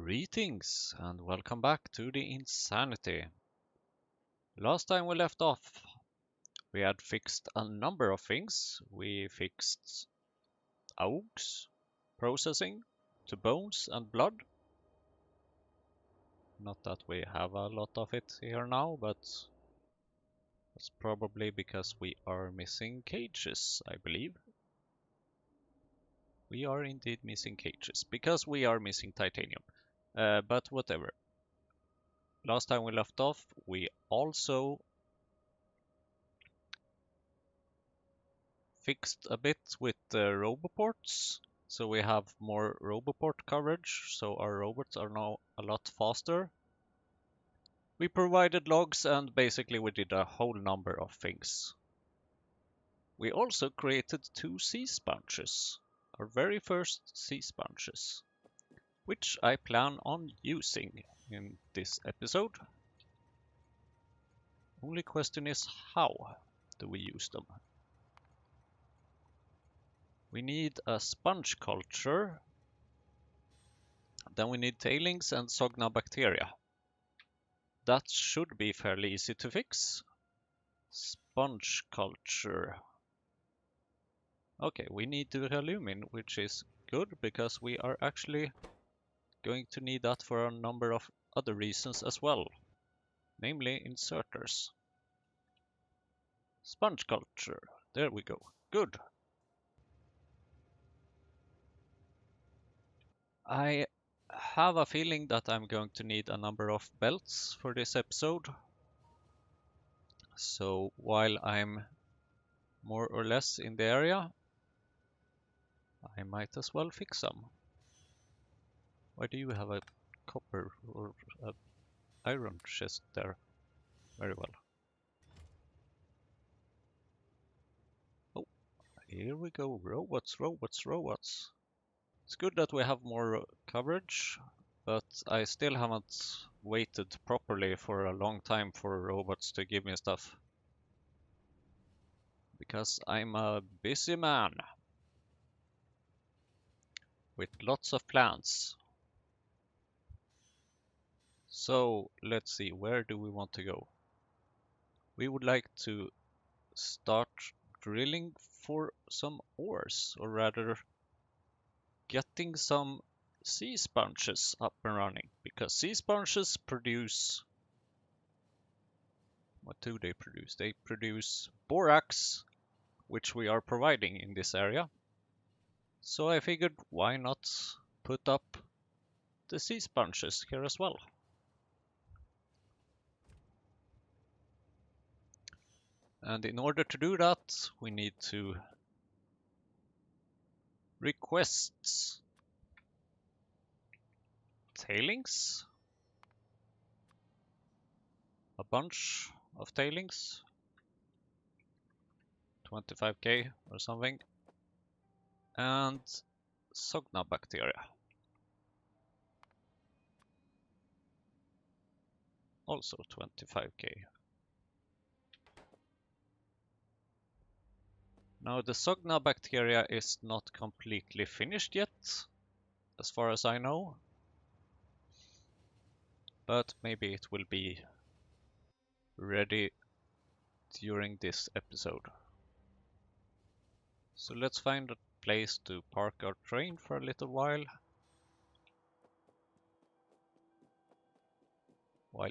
Greetings and welcome back to the Insanity. Last time we left off, we had fixed a number of things. We fixed augs, processing to bones and blood. Not that we have a lot of it here now, but that's probably because we are missing cages, I believe. We are indeed missing cages, because we are missing titanium. But whatever. Last time we left off, we also fixed a bit with the roboports. So we have more roboport coverage, so our robots are now a lot faster. We provided logs and basically we did a whole number of things. We also created 2 sea sponges, our very first sea sponges, which I plan on using in this episode. Only question is, how do we use them? We need a sponge culture, then we need tailings and Sogna bacteria. That should be fairly easy to fix. Sponge culture. Okay, we need duralumin, which is good because we are actually going to need that for a number of other reasons as well, namely inserters. Sponge culture. There we go. Good. I have a feeling that I'm going to need a number of belts for this episode. So while I'm more or less in the area, I might as well fix some. Why do you have a copper or a iron chest there? Very well. Oh, here we go. Robots, robots, robots. It's good that we have more coverage, but I still haven't waited properly for a long time for robots to give me stuff. Because I'm a busy man with lots of plans. So let's see, where do we want to go? We would like to start drilling for some ores, or rather getting some sea sponges up and running, because sea sponges produce, what do they produce? They produce borax, which we are providing in this area. So I figured, why not put up the sea sponges here as well? And in order to do that, we need to request tailings, a bunch of tailings, 25k or something, and Sogna bacteria, also 25k. Now the Sogna bacteria is not completely finished yet, as far as I know, but maybe it will be ready during this episode. So let's find a place to park our train for a little while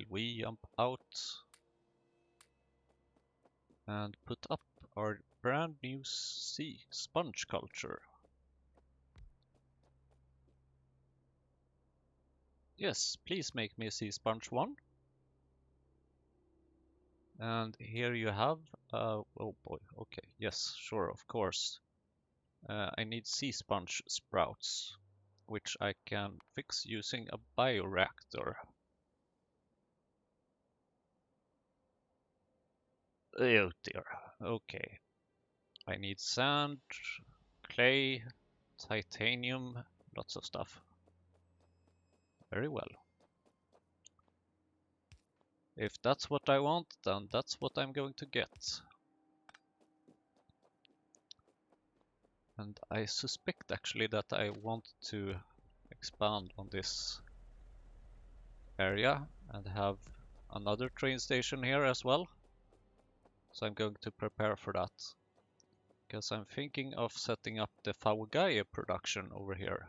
we jump out and put up our brand new sea sponge culture. Yes, please make me a sea sponge one. And here you have, oh boy, okay, yes, sure, of course. I need sea sponge sprouts, which I can fix using a bioreactor. Oh dear, okay. I need sand, clay, titanium, lots of stuff. Very well. If that's what I want, then that's what I'm going to get. And I suspect actually that I want to expand on this area and have another train station here as well. So I'm going to prepare for that. Because I'm thinking of setting up the fungal production over here,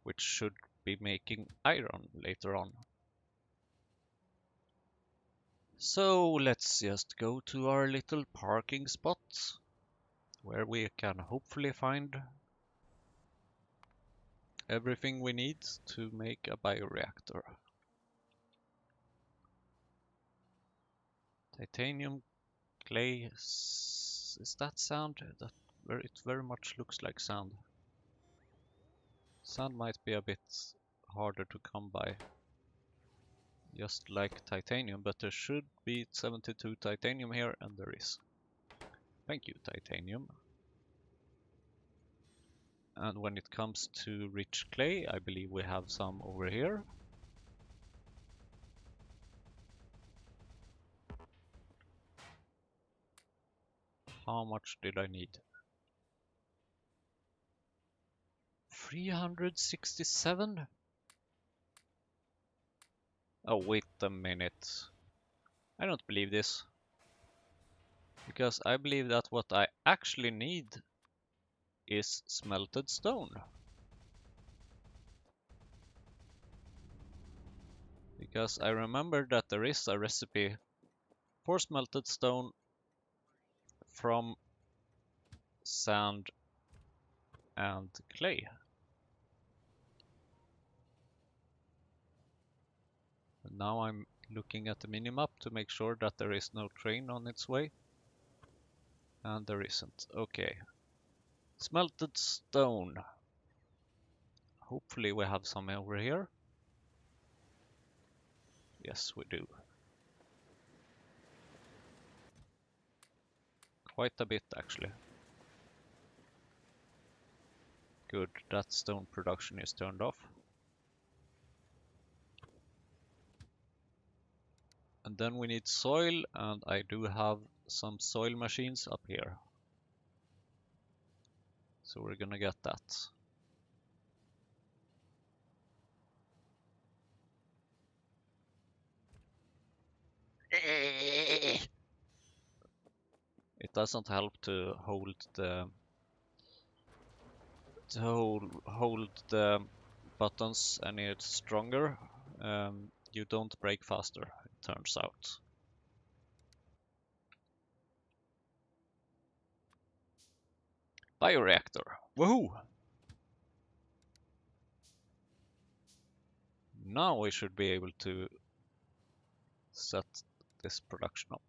which should be making iron later on. So let's just go to our little parking spot where we can hopefully find everything we need to make a bioreactor. Titanium, clay, is that sand? It very much looks like sand. Sand might be a bit harder to come by, just like titanium, but there should be 72 titanium here, and there is. Thank you, titanium. And when it comes to rich clay, I believe we have some over here. How much did I need? 367? Oh, wait a minute. I don't believe this. Because I believe that what I actually need is smelted stone. Because I remember that there is a recipe for smelted stone from sand and clay. And now I'm looking at the minimap to make sure that there is no train on its way. And there isn't. Okay. Smelted stone. Hopefully we have some over here. Yes, we do. Quite a bit, actually. Good, that stone production is turned off. And then we need soil, and I do have some soil machines up here. So we're gonna get that. It doesn't help to hold the buttons any stronger. You don't break faster, it turns out. Bioreactor. Woohoo! Now we should be able to set this production up.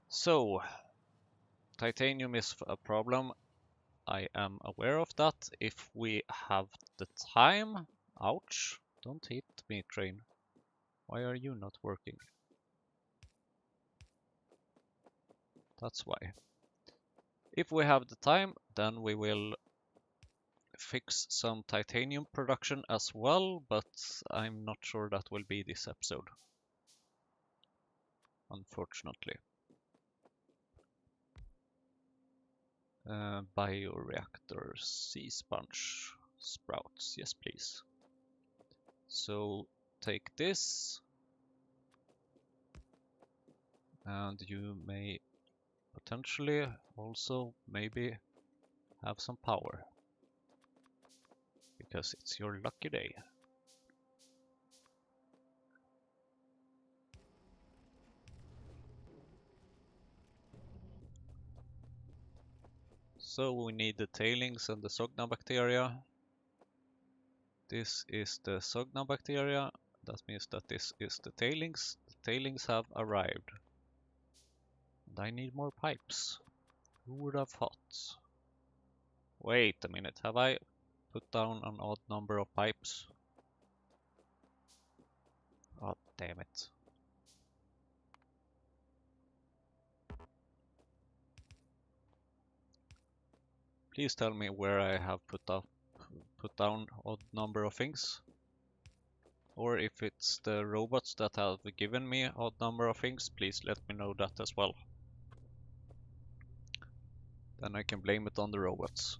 So, titanium is a problem. I am aware of that. If we have the time... Ouch! Don't hit me, train. Why are you not working? That's why. If we have the time, then we will fix some titanium production as well, but I'm not sure that will be this episode, unfortunately. Bioreactors, sea sponge, sprouts, yes please. So take this, and you may potentially also maybe have some power, because it's your lucky day. So we need the tailings and the Sogna bacteria. This is the Sogna bacteria. That means that this is the tailings. The tailings have arrived. And I need more pipes. Who would have thought? Wait a minute, have I put down an odd number of pipes? Oh, damn it. Please tell me where I have put down odd number of things. Or if it's the robots that have given me odd number of things, please let me know that as well. Then I can blame it on the robots.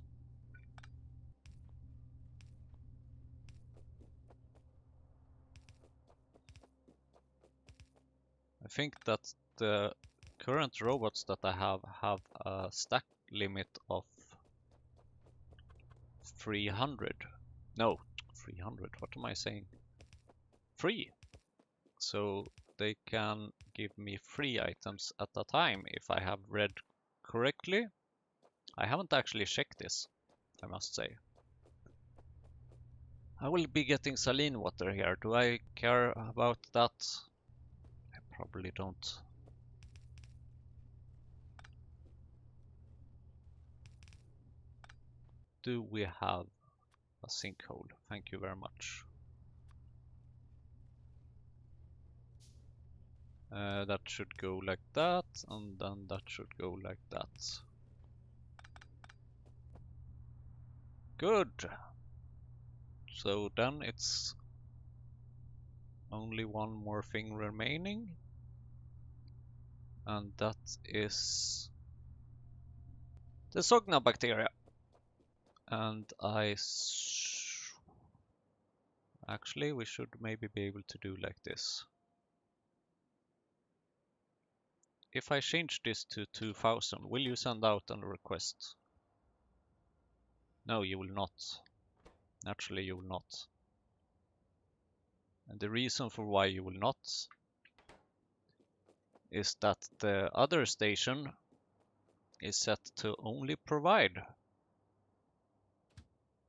I think that the current robots that I have a stack limit of 300. No, 300, what am I saying? 3. So they can give me 3 items at a time if I have read correctly. I haven't actually checked this, I must say. I will be getting saline water here. Do I care about that? I probably don't. Do we have a sinkhole? Thank you very much. That should go like that, and then that should go like that. Good. So then it's only one more thing remaining, and that is the Sogna bacteria. And actually we should maybe be able to do like this. If I change this to 2000, will you send out a request? No, you will not. Naturally, you will not. And the reason for why you will not is that the other station is set to only provide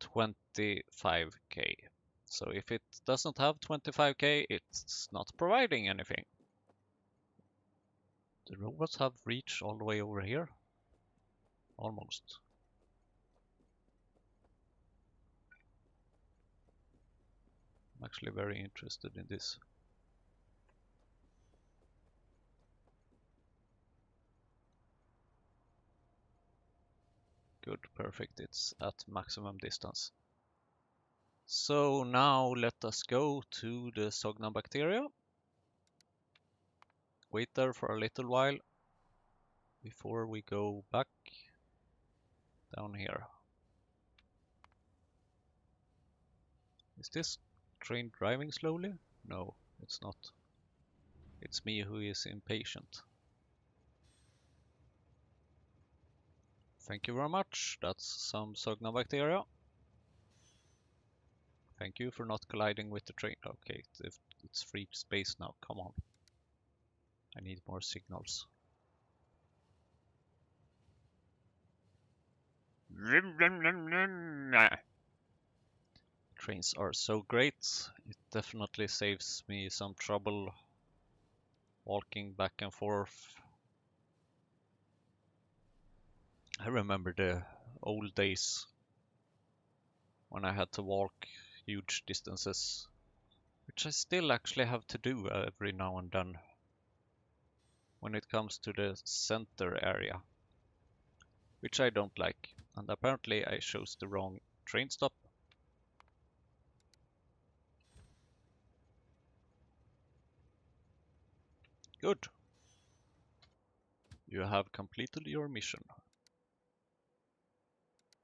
25k. So if it doesn't have 25k, it's not providing anything. The robots have reached all the way over here. Almost. I'm actually very interested in this. Good, perfect, it's at maximum distance. So now let us go to the Sogna bacteria. Wait there for a little while before we go back down here. Is this train driving slowly? No, it's not. It's me who is impatient. Thank you very much. That's some Sogna bacteria. Thank you for not colliding with the train. Okay, it's free space now. Come on. I need more signals. Trains are so great. It definitely saves me some trouble walking back and forth. I remember the old days when I had to walk huge distances, which I still actually have to do every now and then when it comes to the center area, which I don't like. And apparently I chose the wrong train stop. Good. You have completed your mission.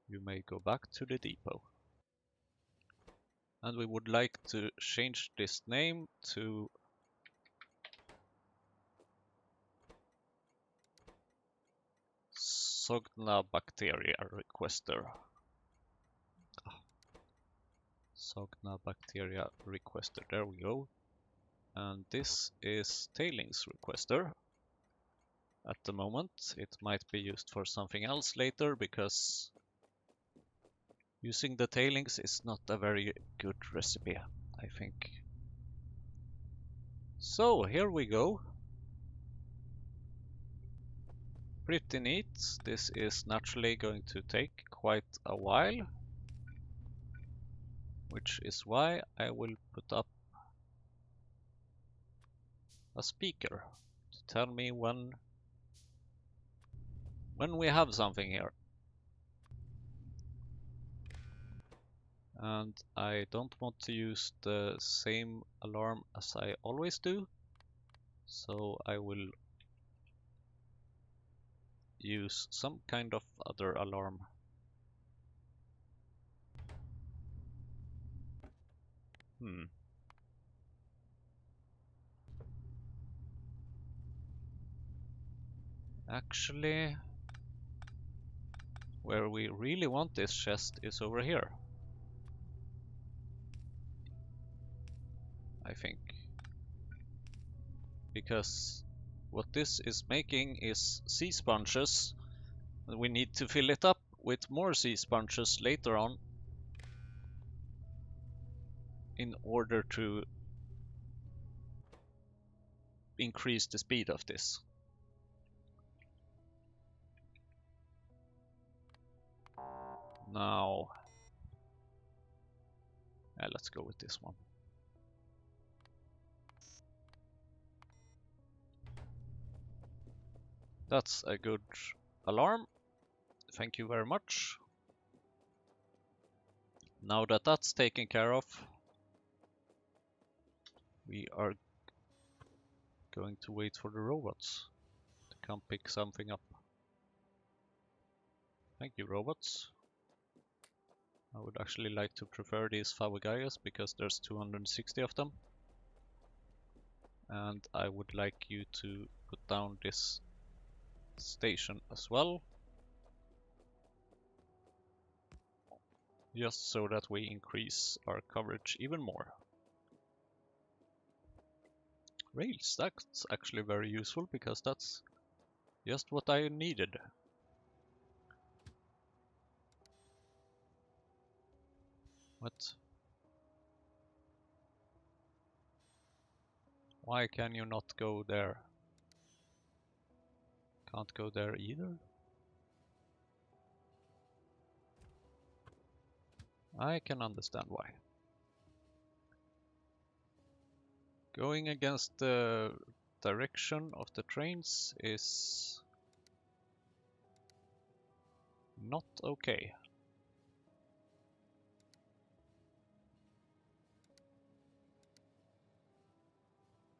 You may go back to the depot. And we would like to change this name to Sogna bacteria requester. Sogna bacteria requester, there we go. And this is tailings requester. At the moment, it might be used for something else later because using the tailings is not a very good recipe, I think. So here we go. Pretty neat. This is naturally going to take quite a while, which is why I will put up a speaker to tell me when we have something here. And I don't want to use the same alarm as I always do, so I will use some kind of other alarm. Actually, where we really want this chest is over here, I think. Because what this is making is sea sponges, and we need to fill it up with more sea sponges later on in order to increase the speed of this. Now, let's go with this one. That's a good alarm. Thank you very much. Now that that's taken care of, we are going to wait for the robots to come pick something up. Thank you, robots. I would actually like to prefer these Favagaias because there's 260 of them. And I would like you to put down this station as well. Just so that we increase our coverage even more. Rails, that's actually very useful because that's just what I needed. What? Why can you not go there? Can't go there either? I can understand why. Going against the direction of the trains is not okay.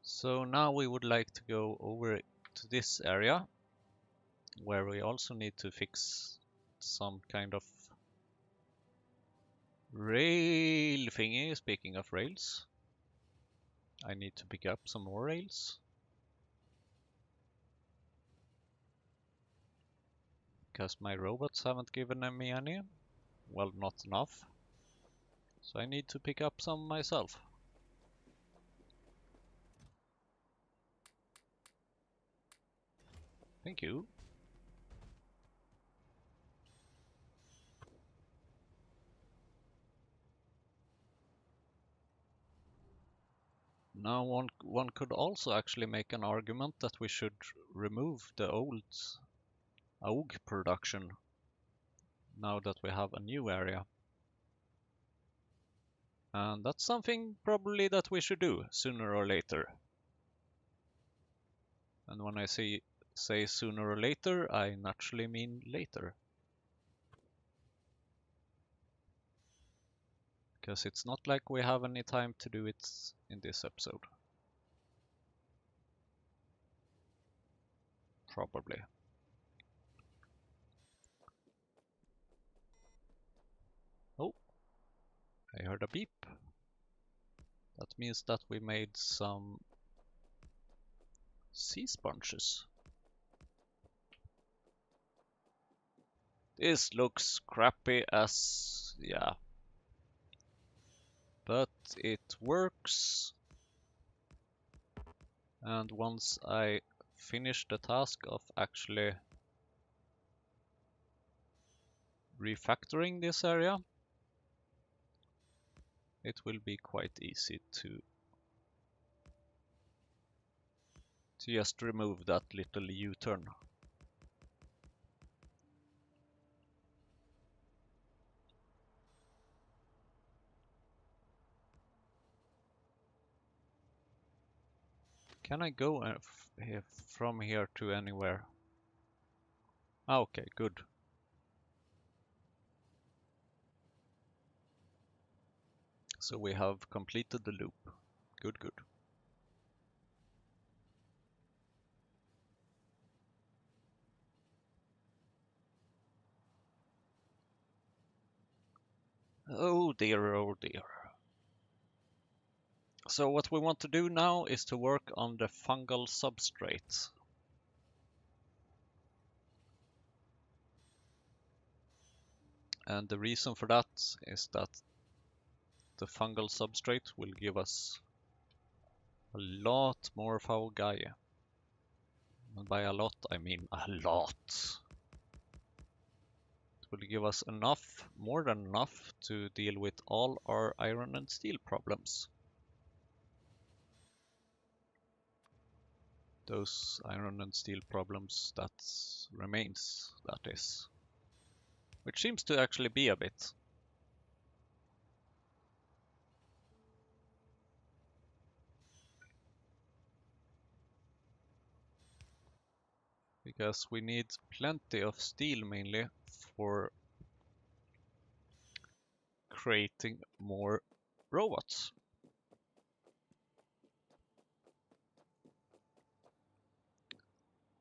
So now we would like to go over to this area where we also need to fix some kind of rail thingy. Speaking of rails, I need to pick up some more rails because my robots haven't given me any. Well, not enough. So I need to pick up some myself. Thank you. Now one could also actually make an argument that we should remove the old AUG production now that we have a new area. And that's something probably that we should do sooner or later. And when I say sooner or later, I naturally mean later. Because it's not like we have any time to do it in this episode. Probably. Oh, I heard a beep. That means that we made some sea sponges. This looks crappy as, yeah. But it works. And once I finish the task of actually refactoring this area, it will be quite easy to just remove that little U-turn. Can I go from here to anywhere? Okay, good. So we have completed the loop. Good, good. Oh dear, oh dear. So what we want to do now is to work on the fungal substrate. And the reason for that is that the fungal substrate will give us a lot more fungi. And by a lot, I mean a lot. It will give us enough, more than enough, to deal with all our iron and steel problems. Those iron and steel problems that remains, that is. Which seems to actually be a bit. Because we need plenty of steel mainly for creating more robots.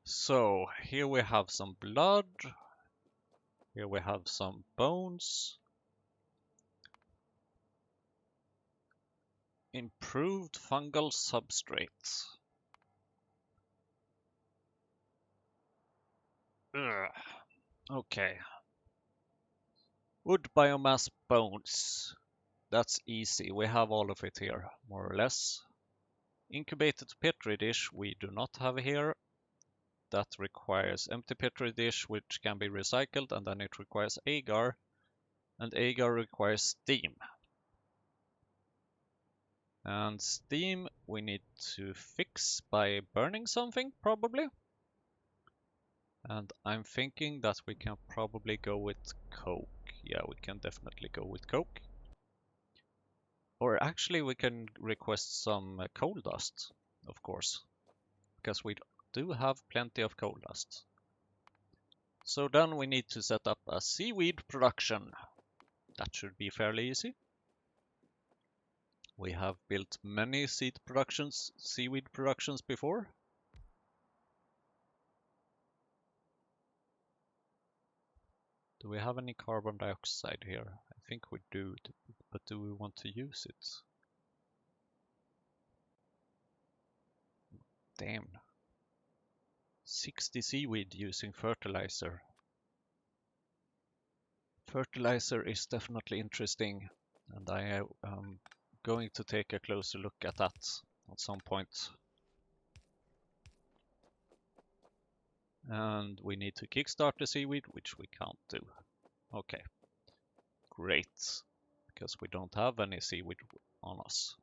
So here we have some blood, here we have some bones, improved fungal substrate. Ugh. Okay. Wood biomass bones. That's easy. We have all of it here, more or less. Incubated petri dish we do not have here. That requires empty petri dish, which can be recycled, and then it requires agar, and agar requires steam. And steam we need to fix by burning something, probably. And I'm thinking that we can probably go with coke. Yeah, we can definitely go with coke. Or actually we can request some coal dust, of course, because we do have plenty of coal dust. So then we need to set up a seaweed production. That should be fairly easy. We have built many seaweed productions before. Do we have any carbon dioxide here? I think we do, but do we want to use it? Damn. 60 seaweed using fertilizer. Fertilizer is definitely interesting, and I am going to take a closer look at that at some point. And we need to kickstart the seaweed, which we can't do. Okay, great, because we don't have any seaweed on us.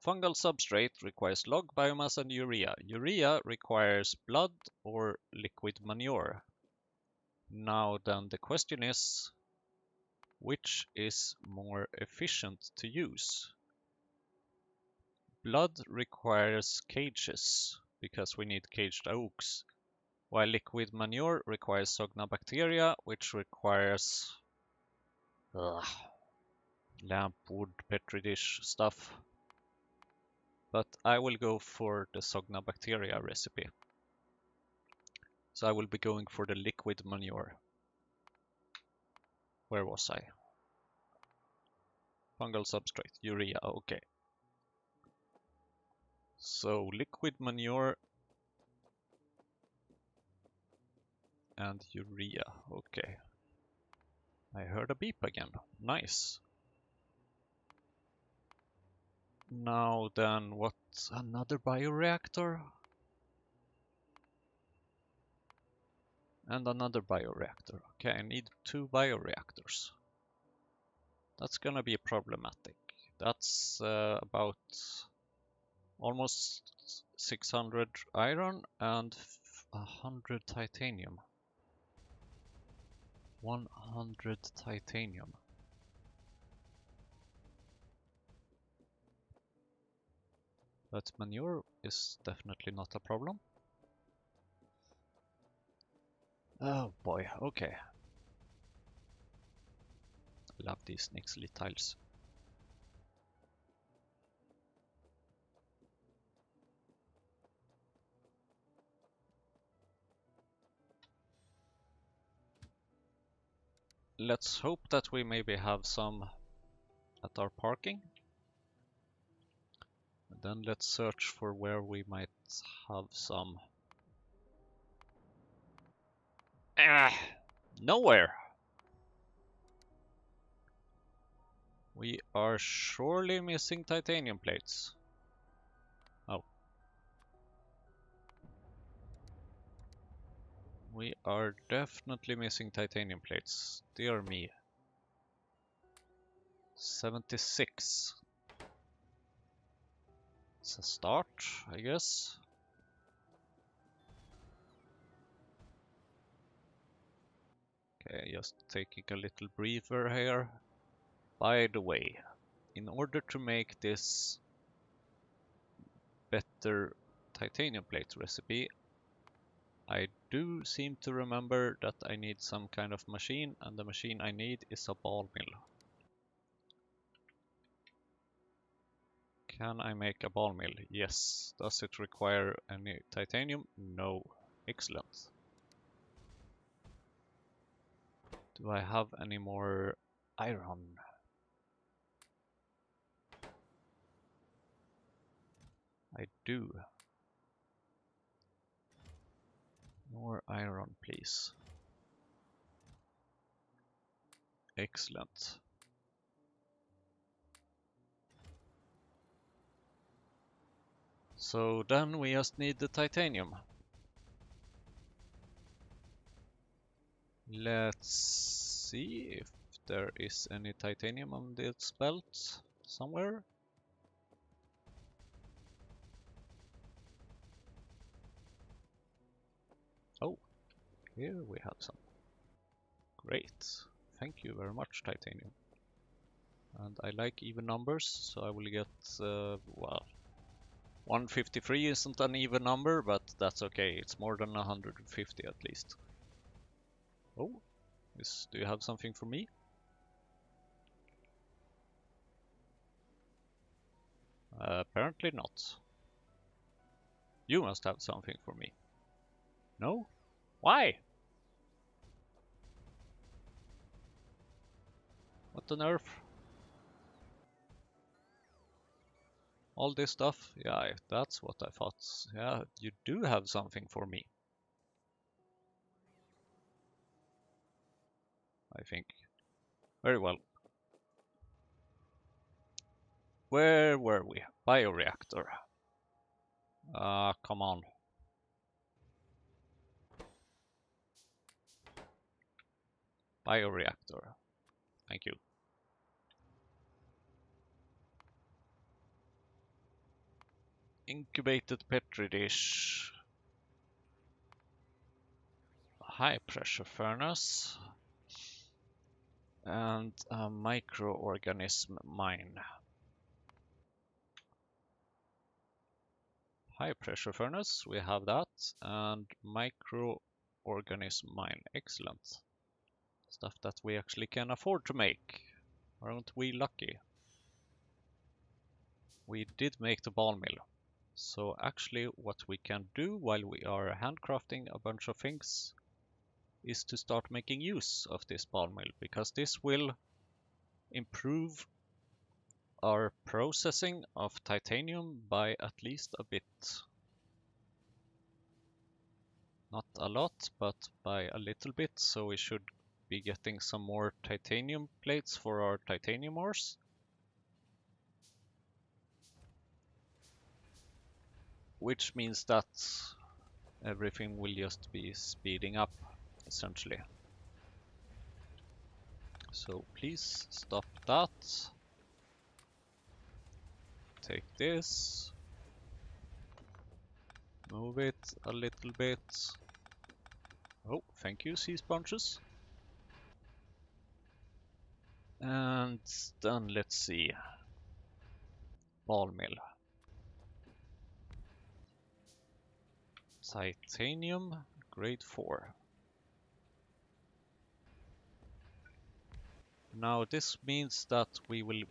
Fungal substrate requires log biomass and urea. Urea requires blood or liquid manure. Now then the question is, which is more efficient to use? Blood requires cages, because we need caged oaks, while liquid manure requires Sognabacteria, which requires lamp wood, petri dish stuff. But I will go for the Sognabacteria recipe. So I will be going for the liquid manure. Where was I? Fungal substrate, urea, okay. So liquid manure and urea, okay. I heard a beep again, nice. Now then, what's another bioreactor? And another bioreactor. Okay, I need 2 bioreactors. That's gonna be problematic. That's about almost 600 iron and 100 titanium. 100 titanium. But manure is definitely not a problem. Oh boy, okay. Love these Nixly tiles. let's hope that we maybe have some at our parking. And then let's search for where we might have some. Nowhere! We are surely missing titanium plates. Oh. We are definitely missing titanium plates. Dear me. 76. It's a start, I guess. Okay, just taking a little breather here. By the way, in order to make this better titanium plate recipe, I do seem to remember that I need some kind of machine, and the machine I need is a ball mill. Can I make a ball mill? Yes. Does it require any titanium? No. Excellent. Do I have any more iron? I do. More iron, please. Excellent. So then we just need the titanium. Let's see if there is any titanium on this belt somewhere. Oh, here we have some. Great. Thank you very much, titanium. And I like even numbers, so I will get, well, 153 isn't an even number, but that's okay. It's more than 150 at least. Oh, do you have something for me? Apparently not. You must have something for me. No? Why? What on earth? All this stuff? Yeah, that's what I thought. Yeah, you do have something for me. I think. Very well. Where were we? Bioreactor. Come on. Bioreactor. Thank you. Incubated petri dish. High pressure furnace. And a microorganism mine. High pressure furnace, we have that, and microorganism mine. Excellent. Stuff that we actually can afford to make. Aren't we lucky? We did make the ball mill. So actually what we can do while we are handcrafting a bunch of things is to start making use of this ball mill, because this will improve our processing of titanium by at least a bit. Not a lot, but by a little bit, so we should be getting some more titanium plates for our titanium ores. Which means that everything will just be speeding up, essentially. So please stop that. Take this. Move it a little bit. Oh, thank you, sea sponges. And then let's see. Ball mill. Titanium, grade 4. Now this means that we will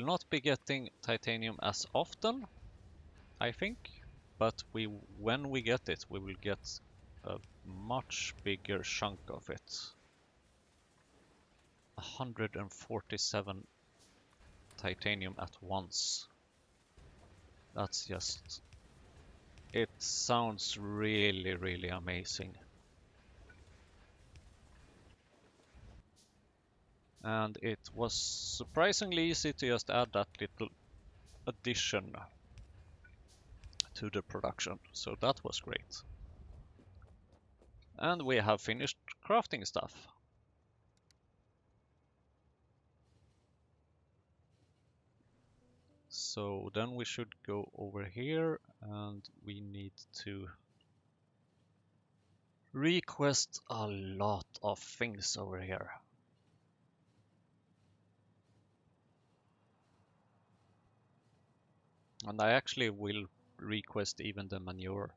not be getting titanium as often, I think, but when we get it, we will get a much bigger chunk of it. 147 titanium at once. That's just... It sounds really, really amazing. And it was surprisingly easy to just add that little addition to the production, so that was great. And we have finished crafting stuff. So then we should go over here and we need to request a lot of things over here. And I actually will request even the manure.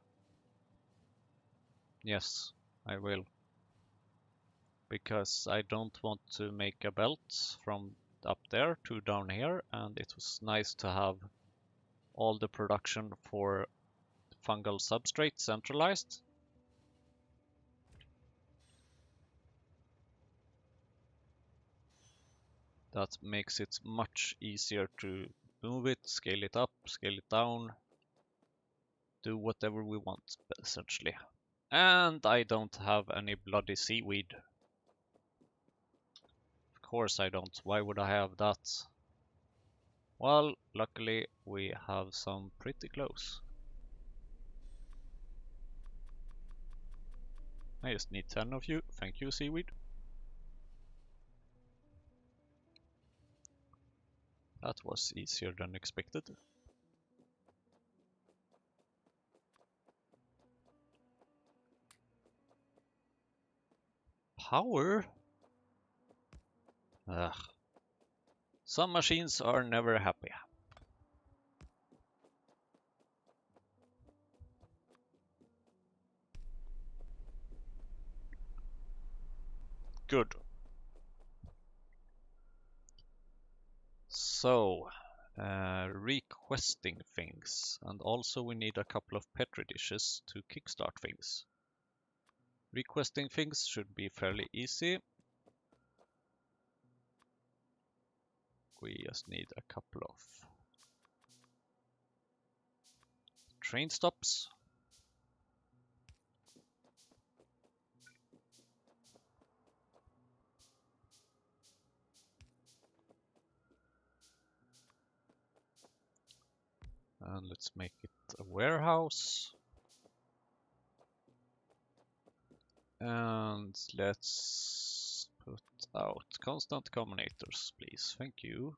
Yes, I will. Because I don't want to make a belt from up there to down here, and it was nice to have all the production for fungal substrate centralized. That makes it much easier to move it, scale it up, scale it down, do whatever we want, essentially. And I don't have any bloody seaweed. Of course I don't. Why would I have that? Well, luckily we have some pretty close. I just need 10 of you. Thank you, seaweed. That was easier than expected. Power? Ugh. Some machines are never happy. Good. So, requesting things, and also we need a couple of petri dishes to kickstart things. Requesting things should be fairly easy. We just need a couple of train stops. And let's make it a warehouse. And let's put out constant combinators, please. Thank you.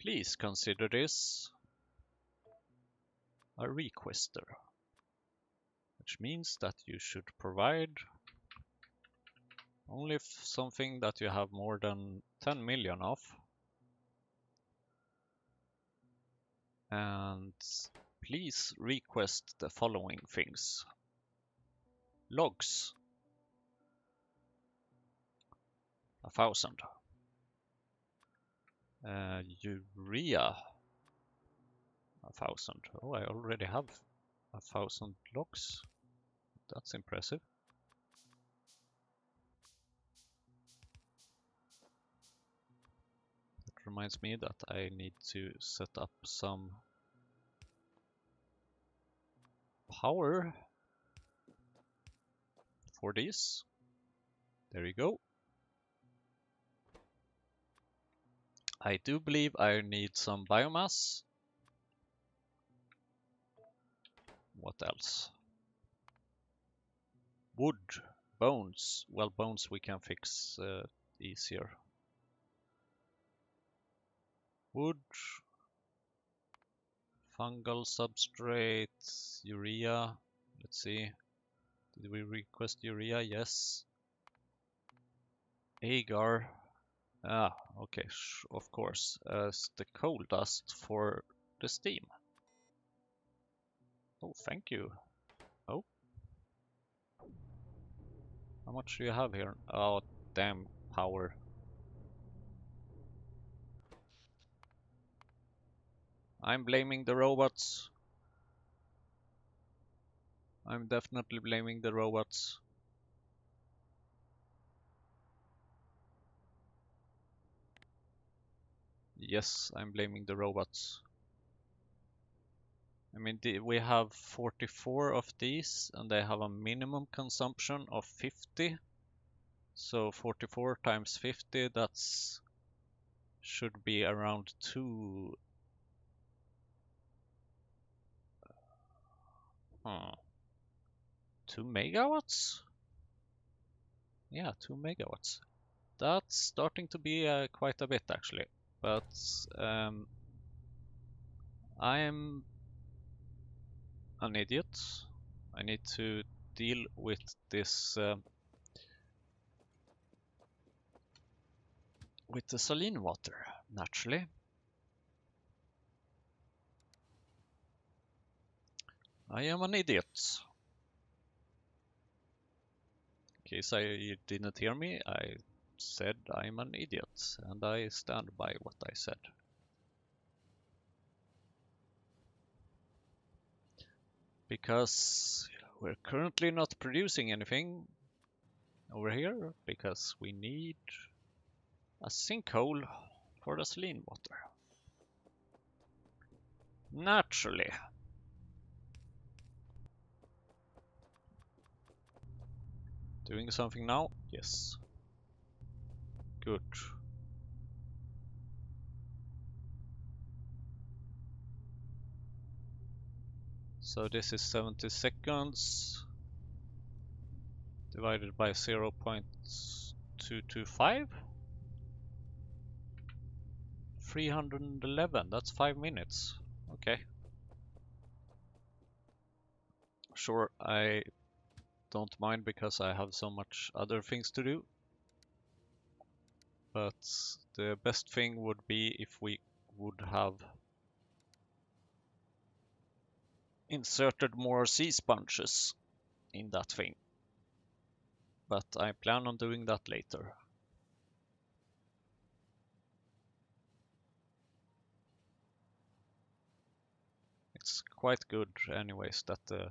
Please consider this a requester, which means that you should provide only something that you have more than 10 million of. And please request the following things. Logs, 1,000. Urea, 1,000. Oh, I already have 1,000 logs. That's impressive. That reminds me that I need to set up some power for this. There you go. I do believe I need some biomass. What else? Wood, bones. Well, bones we can fix easier. Wood, fungal substrate, urea. Let's see. Did we request urea? Yes. Agar. Ah, okay, of course. The coal dust for the steam. Oh, thank you. Oh. How much do you have here? Oh, damn power. I'm blaming the robots. I'm definitely blaming the robots. Yes, I'm blaming the robots. I mean, we have 44 of these, and they have a minimum consumption of 50. So 44 times 50, that's should be around 2 megawatts? Yeah, 2 megawatts. That's starting to be quite a bit actually. But I'm an idiot. I need to deal with this with the saline water, naturally. I am an idiot. In case you didn't hear me, I said I'm an idiot, and I stand by what I said. Because we're currently not producing anything over here, because we need a sinkhole for the saline water. Naturally. Doing something now? Yes. Good. So this is 70 seconds divided by 0.225. 311, that's 5 minutes. Okay. Sure, I don't mind because I have so much other things to do. But the best thing would be if we would have inserted more sea sponges in that thing. But I plan on doing that later. It's quite good anyways that the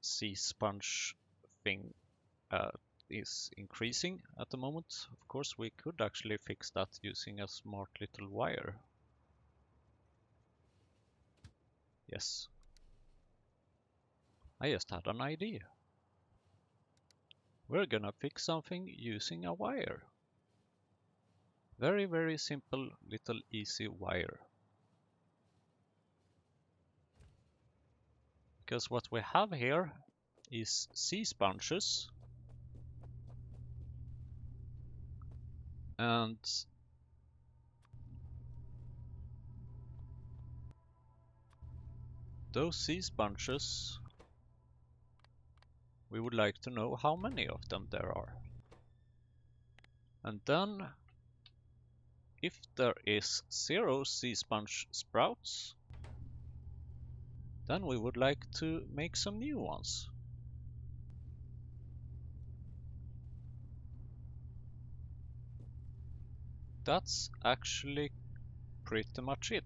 sea sponge thing is increasing at the moment. Of course, we could actually fix that using a smart little wire. Yes. I just had an idea. We're gonna fix something using a wire. Very, very simple little easy wire. Because what we have here is sea sponges, and those sea sponges, we would like to know how many of them there are. And then, if there is 0 sea sponge sprouts, then we would like to make some new ones. That's actually pretty much it.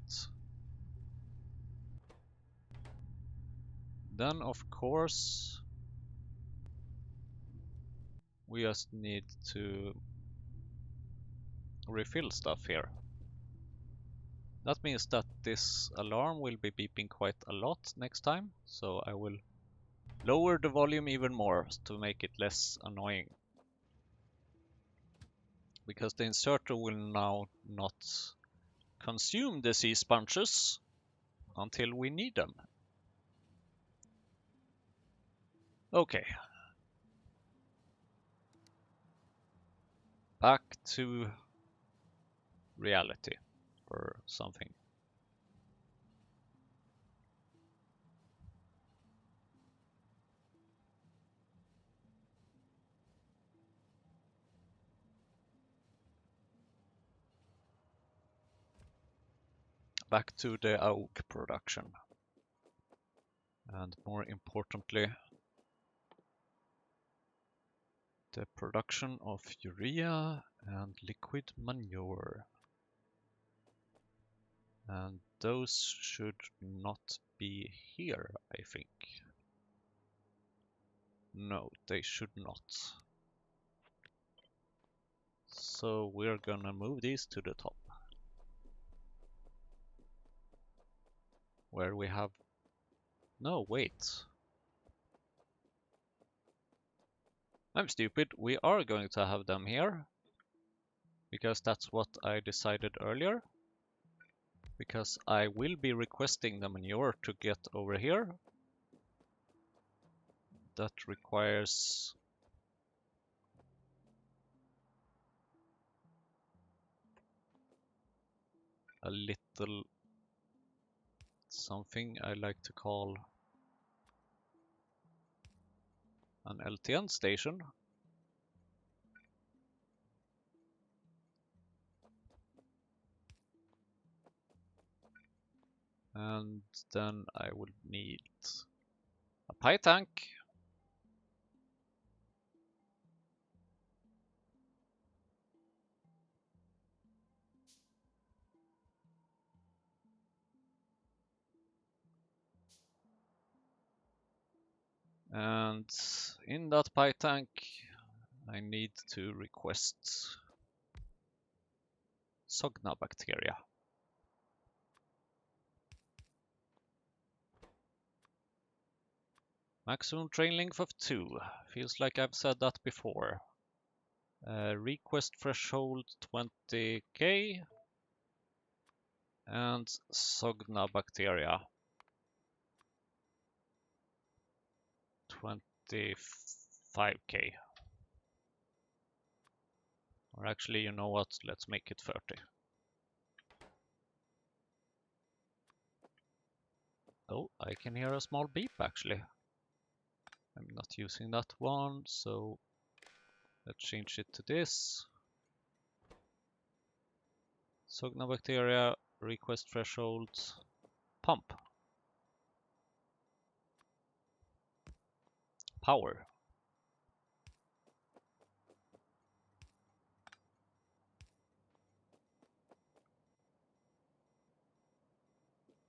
Then, of course, we just need to refill stuff here. That means that this alarm will be beeping quite a lot next time, so I will lower the volume even more to make it less annoying. Because the inserter will now not consume the sea sponges until we need them. Okay. Back to reality or something. Back to the AUK production. And more importantly, the production of urea and liquid manure. And those should not be here, I think. No, they should not. So we're gonna move these to the top. Where we have... No, wait. I'm stupid. We are going to have them here. Because that's what I decided earlier. Because I will be requesting the manure to get over here. That requires a little something I like to call an LTN station. And then I would need a pie tank. And in that pie tank, I need to request Sogna bacteria. Maximum train length of 2. Feels like I've said that before. Request threshold 20k. And Sogna bacteria 25k. Or actually, you know what? Let's make it 30. Oh, I can hear a small beep actually. I'm not using that one, so let's change it to this. Sogna bacteria, request threshold, pump. Power.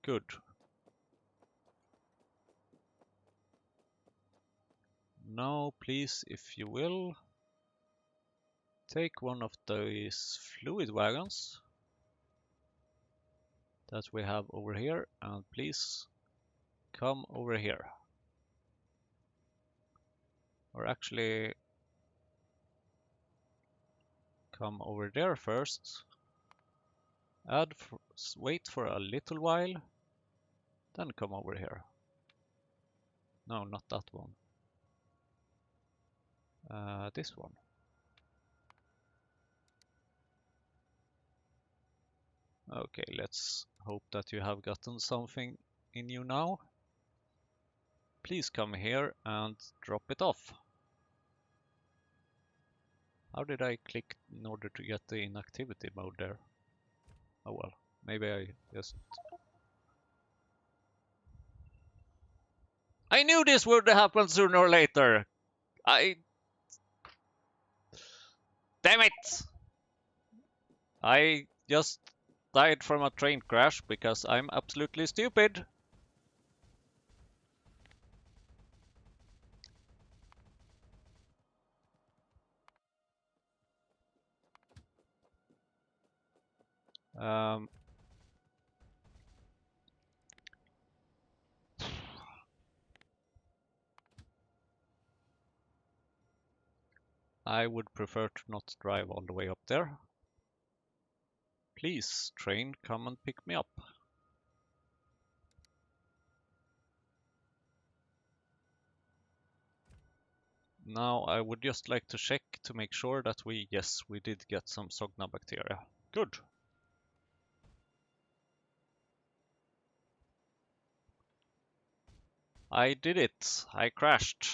Good. Now, please, if you will, take one of these fluid wagons that we have over here, and please come over here. Or actually, come over there first. Wait for a little while, then come over here. No, not that one. This one. Okay, let's hope that you have gotten something in you now. Please come here and drop it off. How did I click in order to get the inactivity mode there? Oh well, maybe I just... I knew this would happen sooner or later! Damn it! I just died from a train crash because I'm absolutely stupid. I would prefer to not drive all the way up there. Please, train, come and pick me up. Now I would just like to check to make sure that yes, we did get some Sogna bacteria. Good. I did it. I crashed.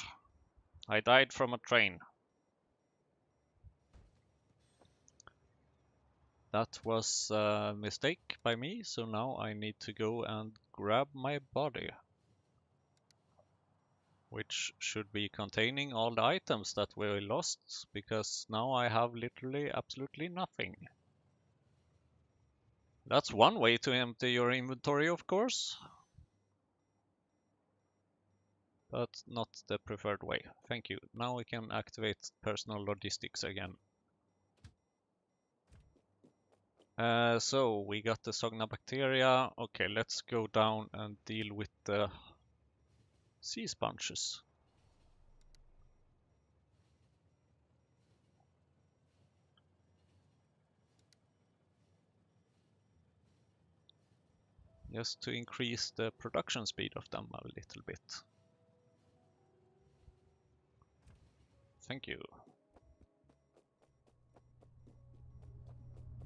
I died from a train. That was a mistake by me, so now I need to go and grab my body. Which should be containing all the items that we lost, because now I have literally absolutely nothing. That's one way to empty your inventory, of course, but not the preferred way. Thank you. Now we can activate personal logistics again. So we got the Sogna bacteria. Okay, let's go down and deal with the sea sponges. Just to increase the production speed of them a little bit. Thank you.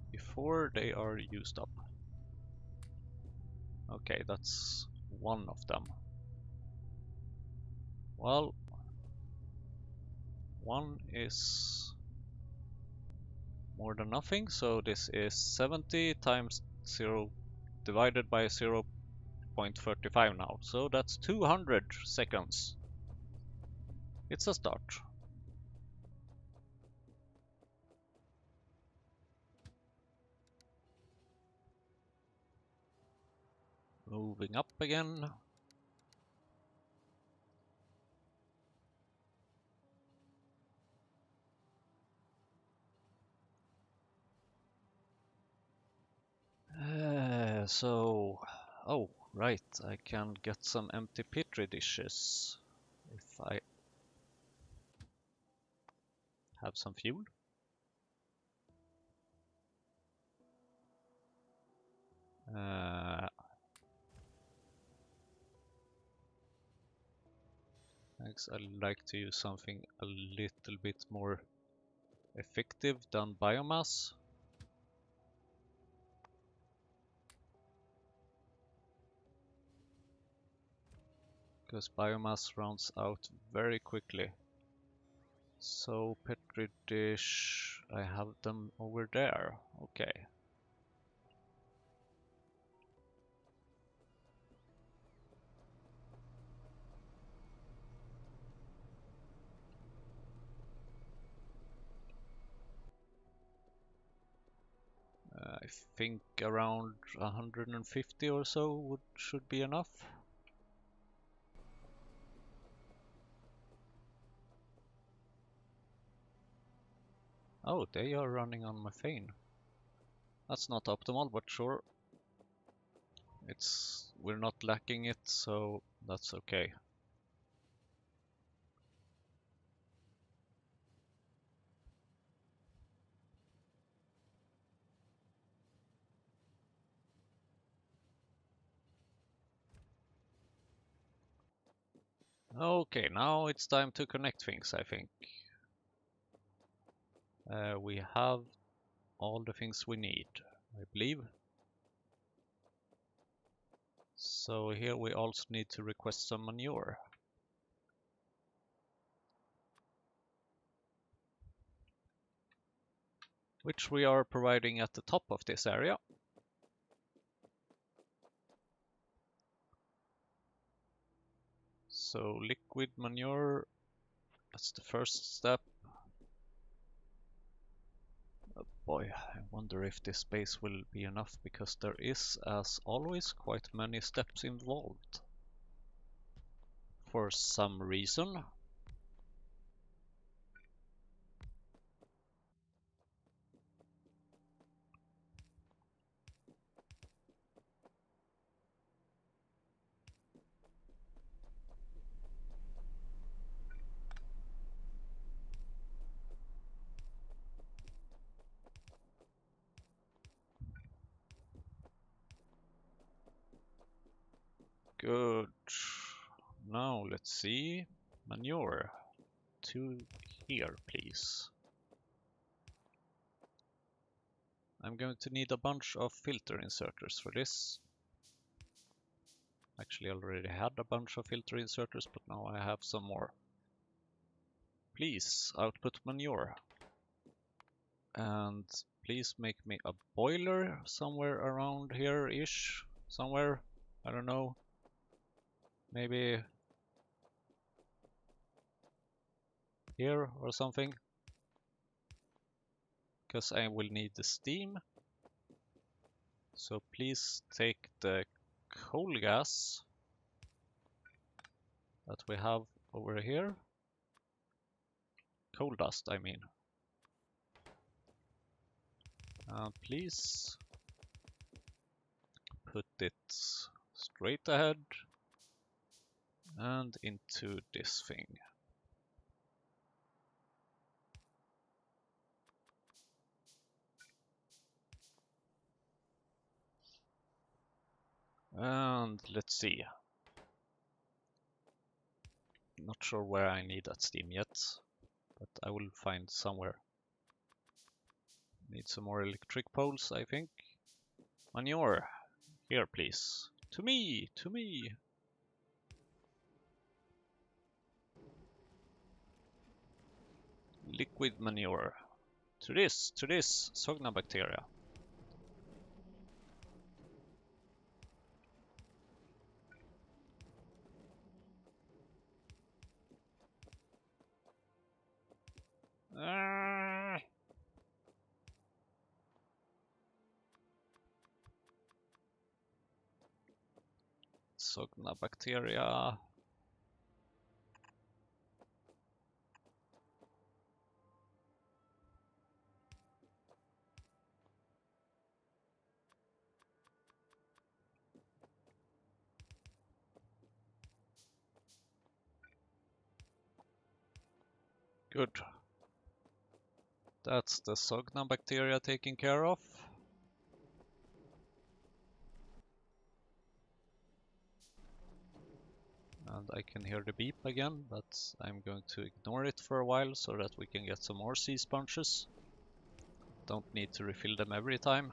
Before they are used up. Okay, that's one of them. Well, one is more than nothing, so this is 70 times 0 divided by 0.35 now, so that's 200 seconds. It's a start. Moving up again. Oh, right, I can get some empty petri dishes if I have some fuel. Thanks, I like to use something a little bit more effective than biomass. Because biomass runs out very quickly. So petri dish, I have them over there. Okay. I think around 150 or so should be enough. Oh, they are running on methane. That's not optimal, but sure. We're not lacking it, so that's okay. Okay, now it's time to connect things, I think. We have all the things we need, I believe. So here we also need to request some manure. Which we are providing at the top of this area. So liquid manure, that's the first step. Oh boy, I wonder if this space will be enough, because there is, as always, quite many steps involved. For some reason. Good. Now let's see. Manure. To here, please. I'm going to need a bunch of filter inserters for this. Actually, I already had a bunch of filter inserters, but now I have some more. Please, output manure. And please make me a boiler somewhere around here-ish. Somewhere. I don't know. Maybe here or something. Because I will need the steam. So please take the coal gas that we have over here. Coal dust, I mean. Please put it straight ahead and into this thing. And let's see. Not sure where I need that steam yet, but I will find somewhere. Need some more electric poles, I think. Manure. Here, please. To me! To me! Liquid manure. To this! To this! Sogna bacteria. Sogna bacteria. Good. That's the Sogna bacteria taken care of. And I can hear the beep again, but I'm going to ignore it for a while so that we can get some more sea sponges. Don't need to refill them every time.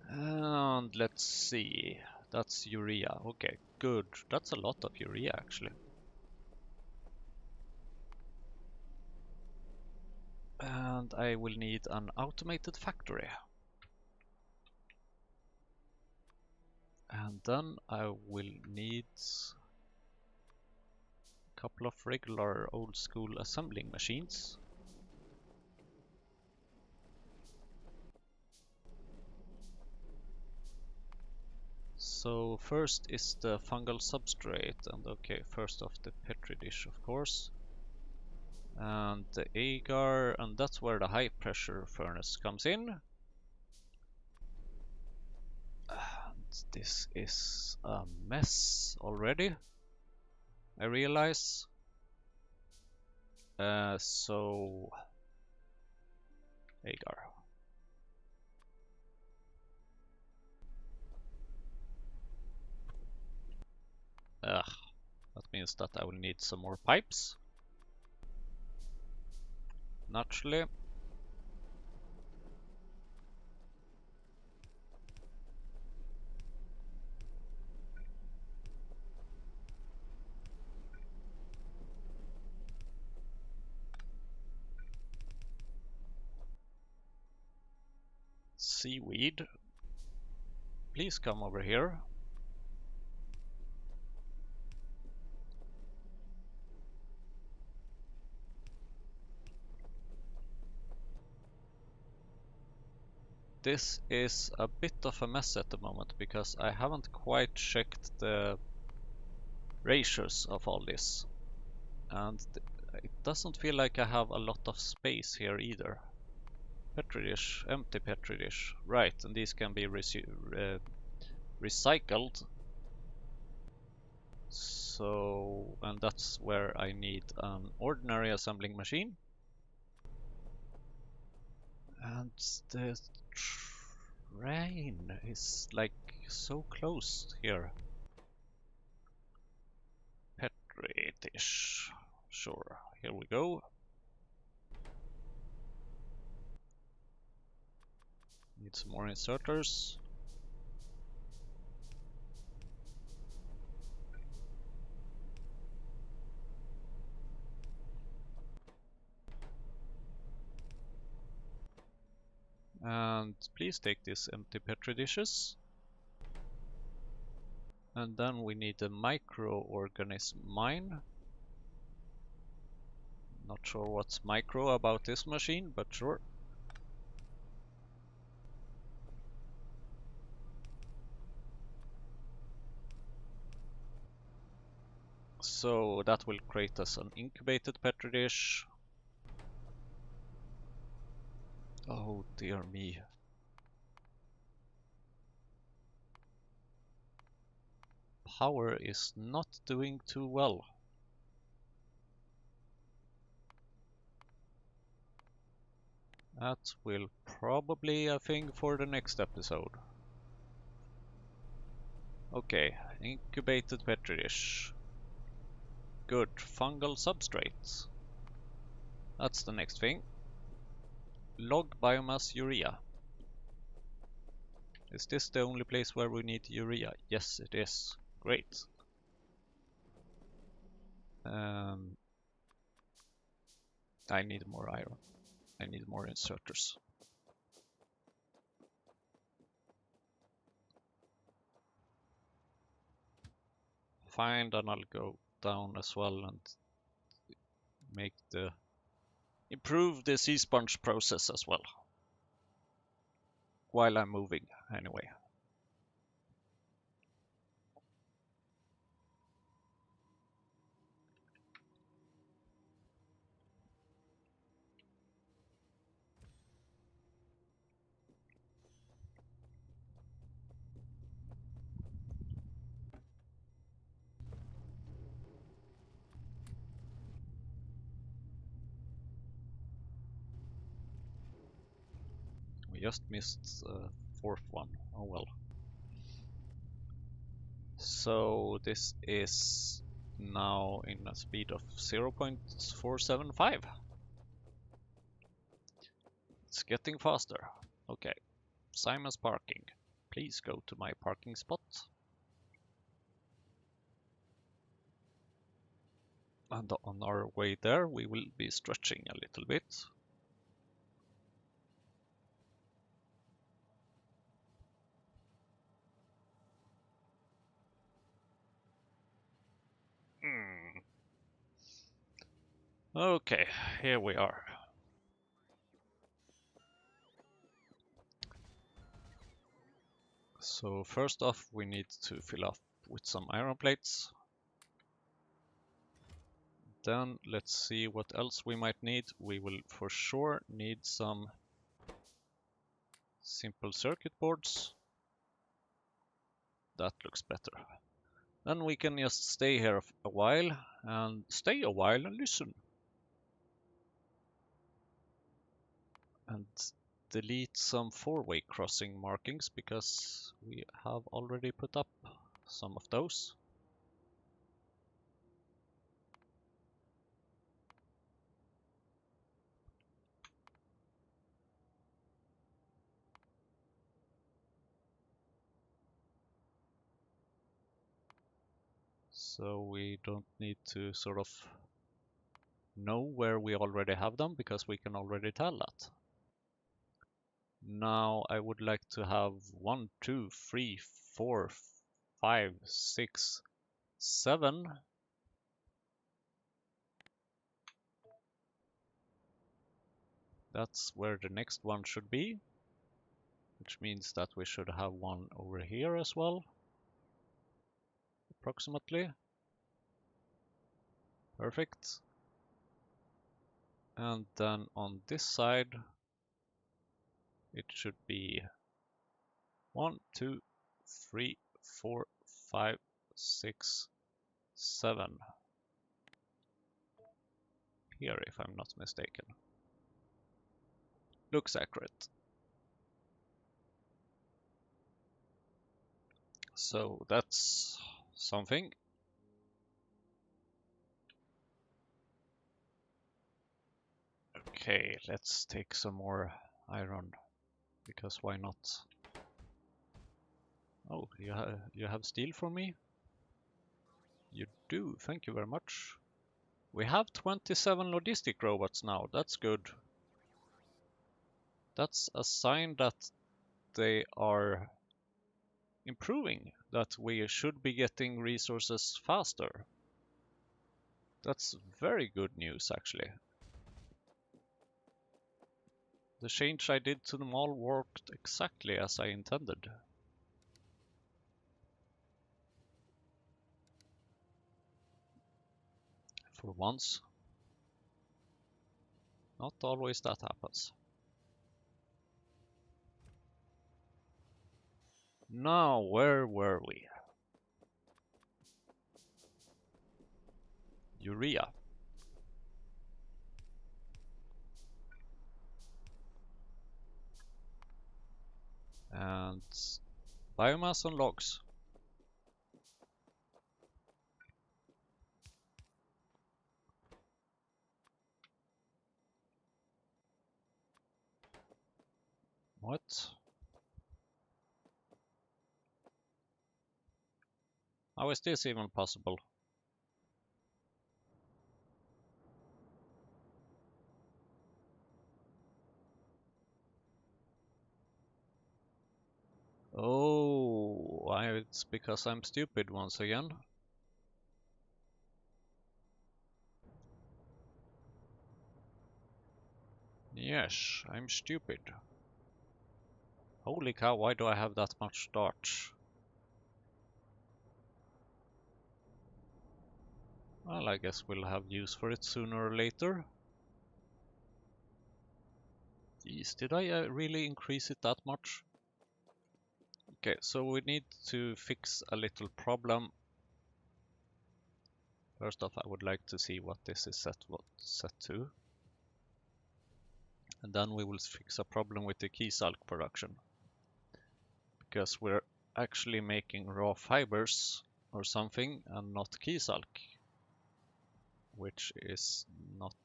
And let's see. That's urea. Okay, good. That's a lot of urea actually. And I will need an automated factory. And then I will need a couple of regular old school assembling machines. So first is the fungal substrate, and okay, first off the petri dish of course. And the agar, and that's where the high pressure furnace comes in. And this is a mess already, I realize. So agar. That means that I will need some more pipes. Naturally. Seaweed. Please come over here. This is a bit of a mess at the moment because I haven't quite checked the ratios of all this. And it doesn't feel like I have a lot of space here either. Petri dish, empty petri dish. Right, and these can be recycled. So, and that's where I need an ordinary assembling machine. And the train is like so close here. Petri dish. Sure, here we go. Need some more inserters. And please take these empty petri dishes. And then we need a microorganism mine. Not sure what's micro about this machine, but sure. So that will create us an incubated petri dish. Oh dear me. Power is not doing too well. That will probably a thing for the next episode. Okay, incubated petri dish. Good, fungal substrate. That's the next thing. Log biomass urea. Is this the only place where we need urea? Yes, it is. Great. I need more iron. I need more inserters. Fine, then I'll go down as well and improve the sea sponge process as well. While I'm moving, anyway. We just missed the fourth one. Oh well. So this is now in a speed of 0.475. It's getting faster. Okay, Simon's parking. Please go to my parking spot. And on our way there, we will be stretching a little bit. Okay, here we are. So first off, we need to fill up with some iron plates. Then let's see what else we might need. We will for sure need some simple circuit boards. That looks better. Then we can just stay here a while and listen. And delete some four-way crossing markings because we have already put up some of those. So we don't need to sort of know where we already have them because we can already tell that. Now I would like to have 1, 2, 3, 4, 5, 6, 7. That's where the next one should be, which means that we should have one over here as well, approximately. Perfect. And then on this side, it should be 1, 2, 3, 4, 5, 6, 7. Here, if I'm not mistaken. Looks accurate. So that's something. Okay, let's take some more iron, because why not? Oh, you have steel for me? You do, thank you very much. We have 27 logistic robots now, that's good. That's a sign that they are improving, that we should be getting resources faster. That's very good news, actually. The change I did to them all worked exactly as I intended. For once. Not always that happens. Now, where were we? Urea. And biomass and logs. What? How is this even possible? Oh, it's because I'm stupid once again. Yes, I'm stupid. Holy cow, why do I have that much starch? Well, I guess we'll have use for it sooner or later. Jeez, did I really increase it that much? Okay, so we need to fix a little problem. First off, I would like to see what this is set to. And then we will fix a problem with the key sulk production. Because we're actually making raw fibers or something and not key sulk, which is not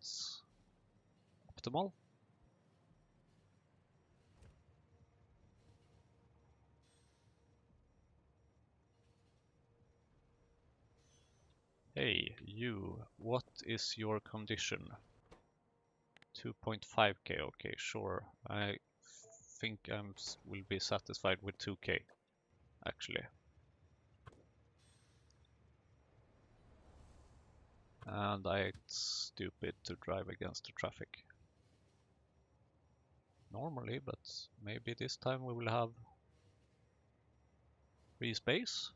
optimal. Hey, you, what is your condition? 2.5k, okay, sure. I think I will be satisfied with 2k, actually. And it's stupid to drive against the traffic. Normally, but maybe this time we will have free space.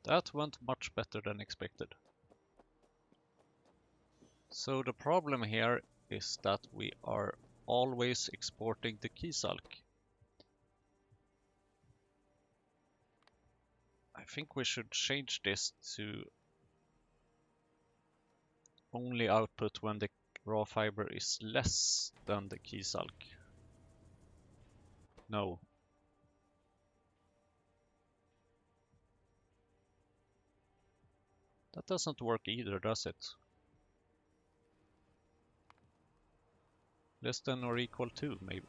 That went much better than expected. So the problem here is that we are always exporting the key sulk. I think we should change this to only output when the raw fiber is less than the key sulk. No. That doesn't work either, does it? Less than or equal to, maybe.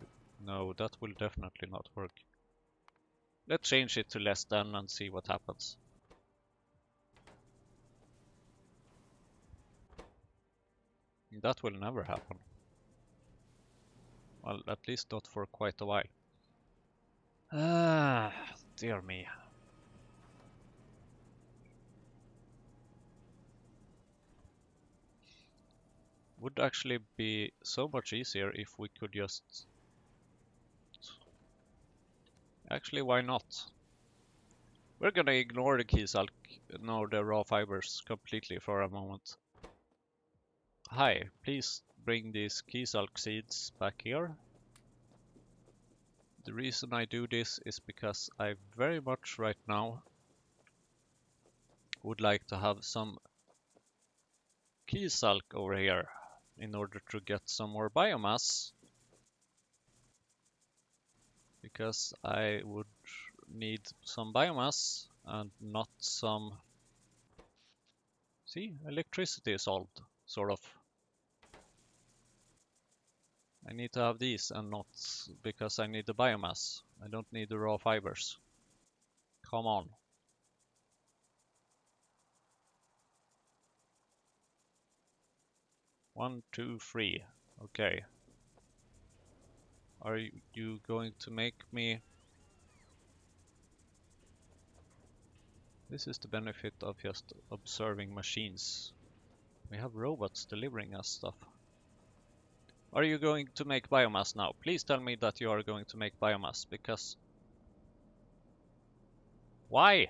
No, that will definitely not work. Let's change it to less than and see what happens. That will never happen. Well, at least not for quite a while. Ah, dear me. Would actually be so much easier if we could just... Actually, why not? We're gonna ignore the key sulk, ignore the raw fibers completely for a moment. Hi, please bring these key sulk seeds back here. The reason I do this is because I very much right now would like to have some key sulk over here in order to get some more biomass, because I would need some biomass and not some... See, electricity is solved, sort of. I need to have these and not because I need the biomass. I don't need the raw fibers. Come on. One, two, three. Okay. Are you going to make me... This is the benefit of just observing machines. We have robots delivering us stuff. Are you going to make biomass now? Please tell me that you are going to make biomass, because Why?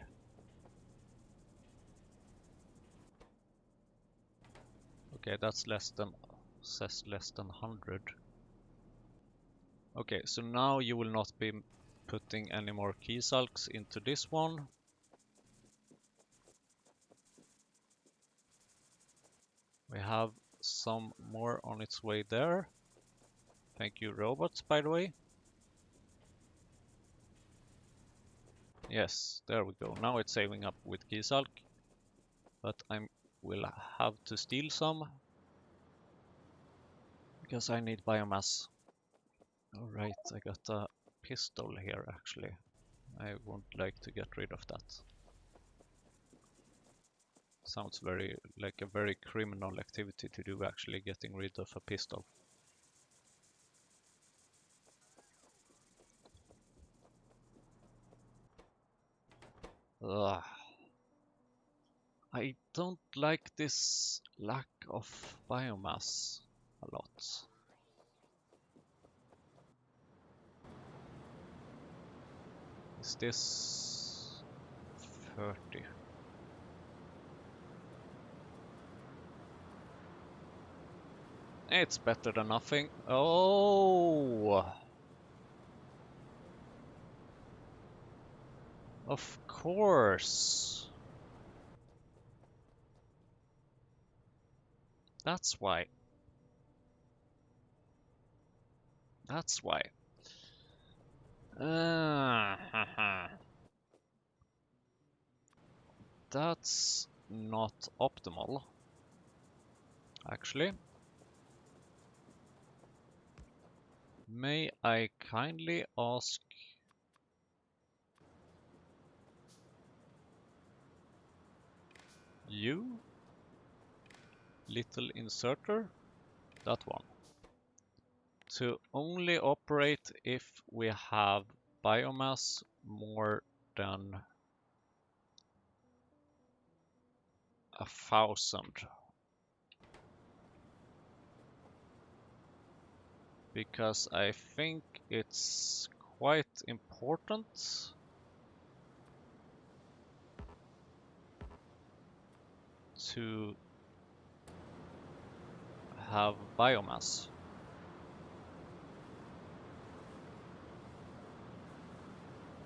Okay, that's says less than 100. Okay, so now you will not be putting any more key sulks into this one. We have some more on its way there. Thank you, robots, by the way. Yes, there we go. Now it's saving up with key sulk, but I will have to steal some because I need biomass. Alright, I got a pistol here actually. I would like to get rid of that. Sounds very like a very criminal activity to do, actually getting rid of a pistol. Ugh. I don't like this lack of biomass a lot. Is this 30? It's better than nothing. Oh! Of course. That's why. That's why. That's not optimal, actually. May I kindly ask you, little inserter, that one, to only operate if we have biomass more than 1,000. Because I think it's quite important to have biomass.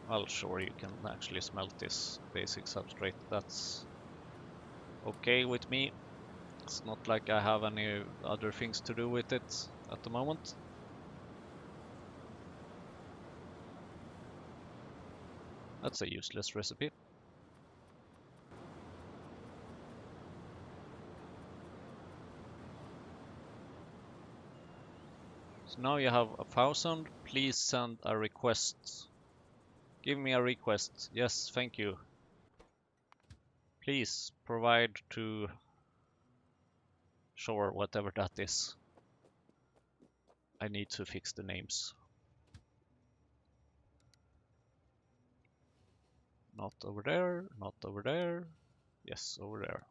Well, sure, you can actually smelt this basic substrate. That's okay with me. It's not like I have any other things to do with it at the moment. That's a useless recipe. So now you have 1,000. Please send a request. Give me a request. Yes, thank you. Please provide to sure, whatever that is. I need to fix the names. Not over there, not over there. Yes, over there.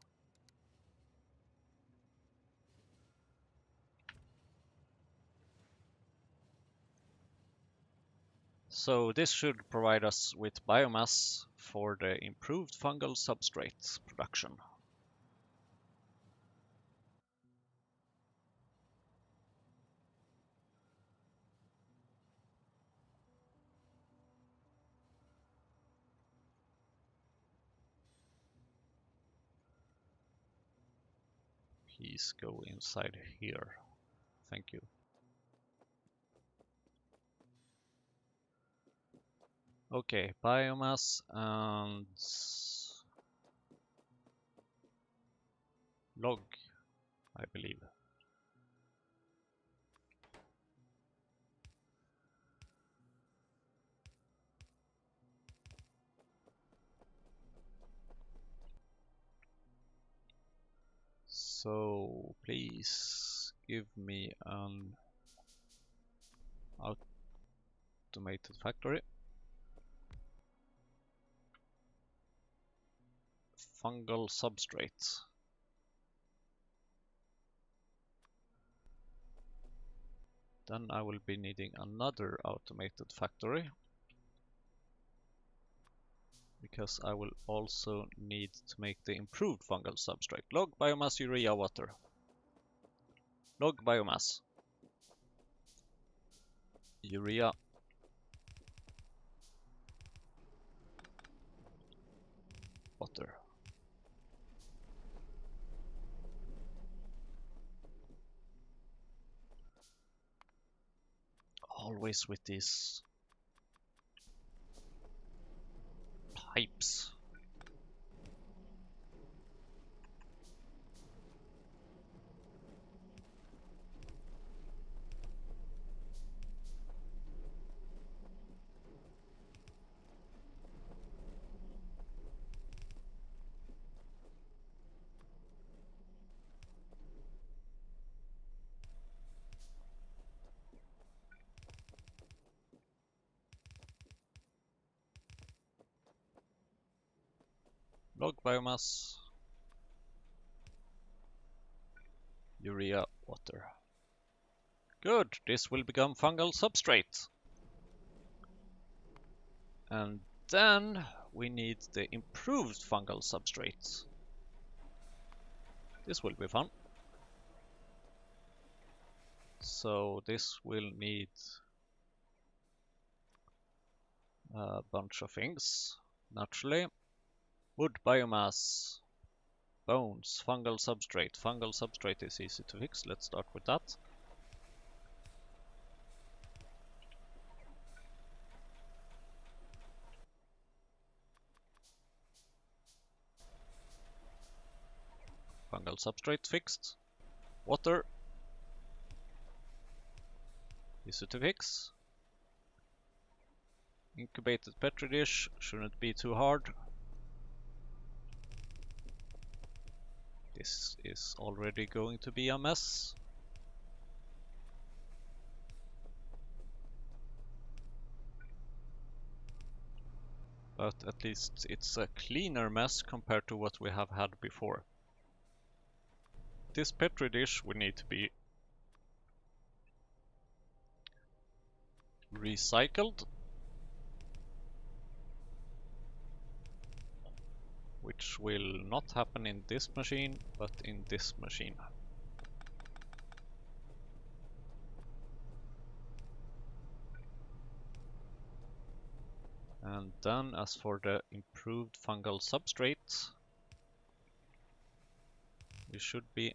So this should provide us with biomass for the improved fungal substrate production. Please go inside here. Thank you. Okay, biomass and log, I believe. So please give me an automated factory. Fungal substrate. Then I will be needing another automated factory. because I will also need to make the improved fungal substrate. Log biomass, urea, water. Log biomass. Urea. Water. Always with these pipes. Log biomass. Urea, water. Good, this will become fungal substrate. And then we need the improved fungal substrate. This will be fun. So this will need a bunch of things, naturally. Wood biomass, bones, fungal substrate. Fungal substrate is easy to fix. Let's start with that. Fungal substrate fixed. Water, easy to fix. Incubated petri dish, shouldn't be too hard. This is already going to be a mess. But at least it's a cleaner mess compared to what we have had before. This petri dish will need to be recycled, which will not happen in this machine, but in this machine. And then as for the improved fungal substrate, we should be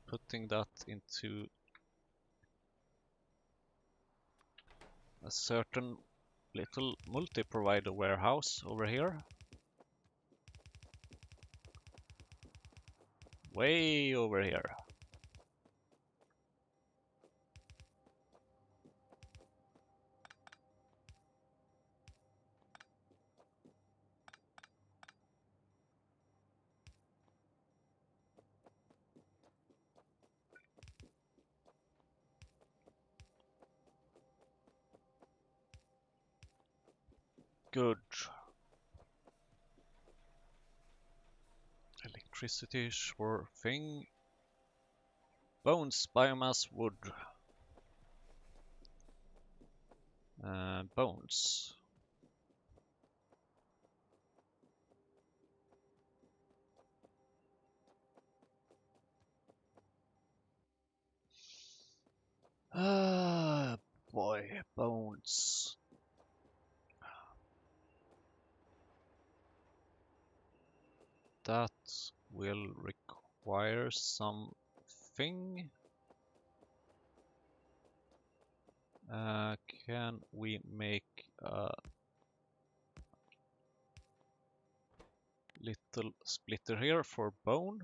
putting that into a certain little multi-provider warehouse over here. Way over here. Good. Electricity, sure thing. Bones, biomass, wood. Bones. Ah, boy, bones. That will require something. Can we make a little splitter here for bone?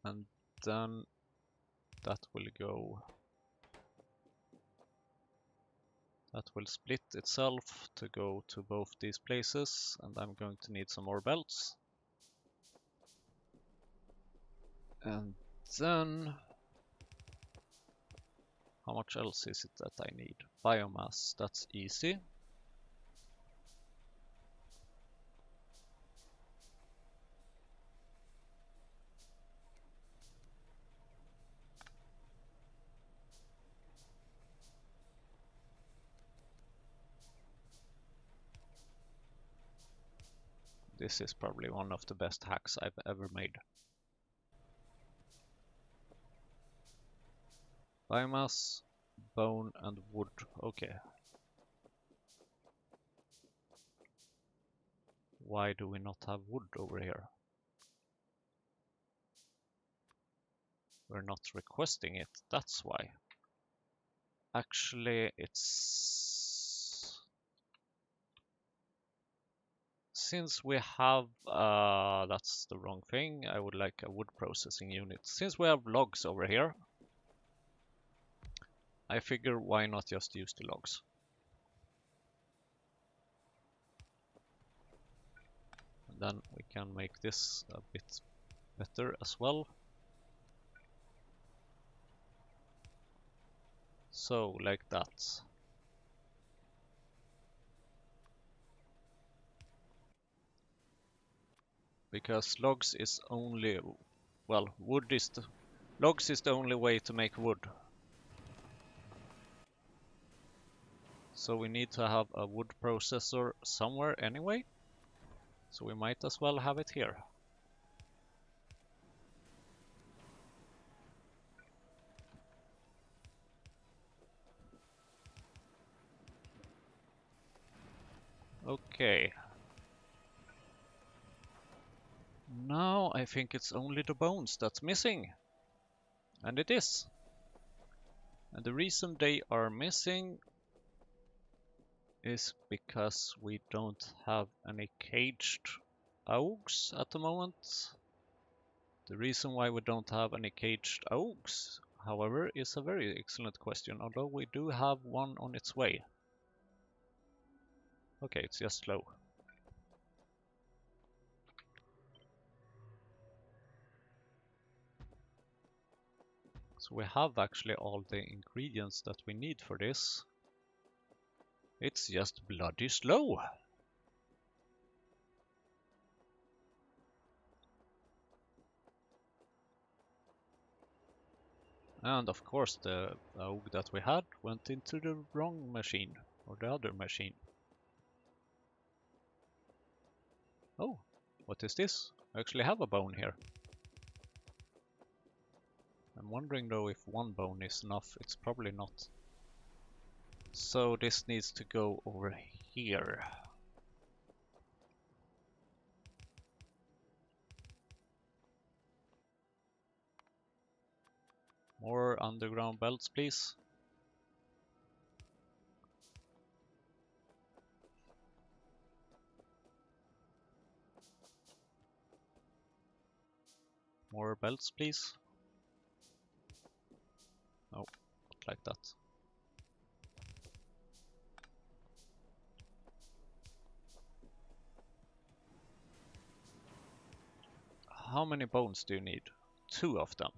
And then that will go. That will split itself to go to both these places, and I'm going to need some more belts. And then, how much else is it that I need? Biomass, that's easy. This is probably one of the best hacks I've ever made. Biomass, bone, and wood. Okay. Why do we not have wood over here? We're not requesting it, that's why. Actually, it's... Since we have... that's the wrong thing. I would like a wood processing unit. Since we have logs over here, I figure why not just use the logs. And then we can make this a bit better as well. So, like that. Because logs is only... Well, wood is the... Logs is the only way to make wood. So we need to have a wood processor somewhere anyway. So we might as well have it here. Okay. Now I think it's only the bones that's missing. And it is. And the reason they are missing is because we don't have any caged augs at the moment. The reason why we don't have any caged augs, however, is a very excellent question, although we do have one on its way. Okay, it's just slow. So we have actually all the ingredients that we need for this. It's just bloody slow. And of course the AUG that we had went into the wrong machine, or the other machine. Oh, what is this? I actually have a bone here. I'm wondering though if one bone is enough. It's probably not. So this needs to go over here. More underground belts, please. More belts, please. No, not like that. How many bones do you need? 2 of them.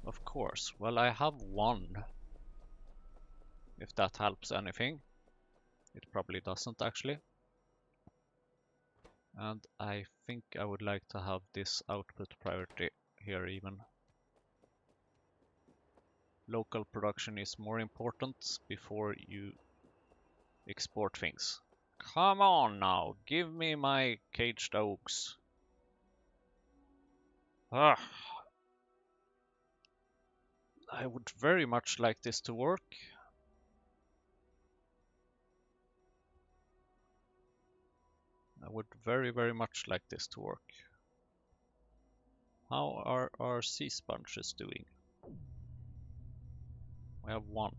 Of course. Well, I have 1. If that helps anything. It probably doesn't actually. And I think I would like to have this output priority here even. Local production is more important before you export things. Come on now, give me my caged oaks. Ah, I would very much like this to work. I would very much like this to work. How are our sea sponges doing? We have 1.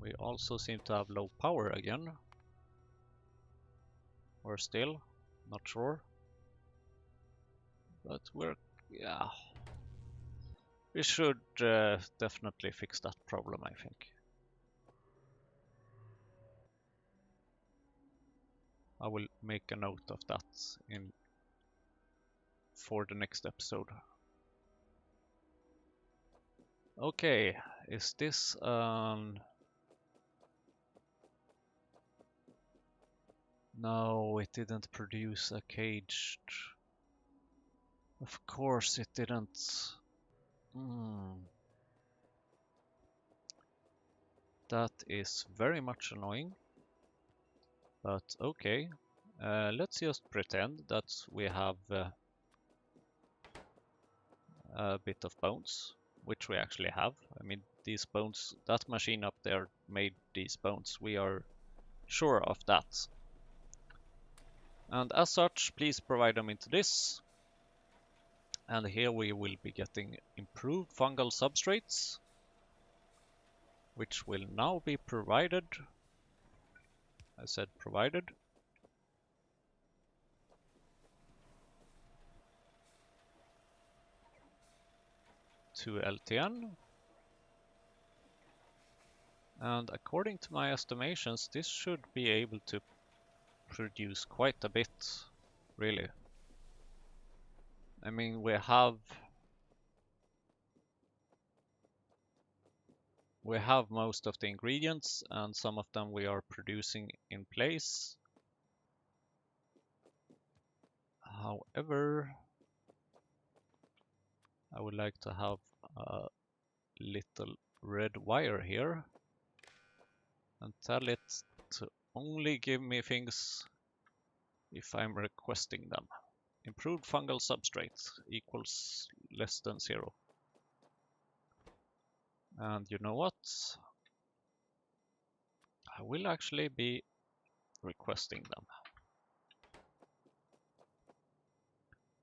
We also seem to have low power again. Or still, not sure. But yeah. We should definitely fix that problem, I think. I will make a note of that for the next episode. Okay, is this No, it didn't produce a caged. Of course it didn't. That is very much annoying. But okay, let's just pretend that we have a bit of bones, which we actually have. I mean, these bones, that machine up there made these bones. We are sure of that. And as such, please provide them into this. And here we will be getting improved fungal substrates, which will now be provided. I said provided. To LTN. And according to my estimations, this should be able to produce quite a bit, really. I mean, we have most of the ingredients, and some of them we are producing in place. However, I would like to have a little red wire here and tell it to only give me things if I'm requesting them. Improved fungal substrate equals less than 0. And you know what? I will actually be requesting them.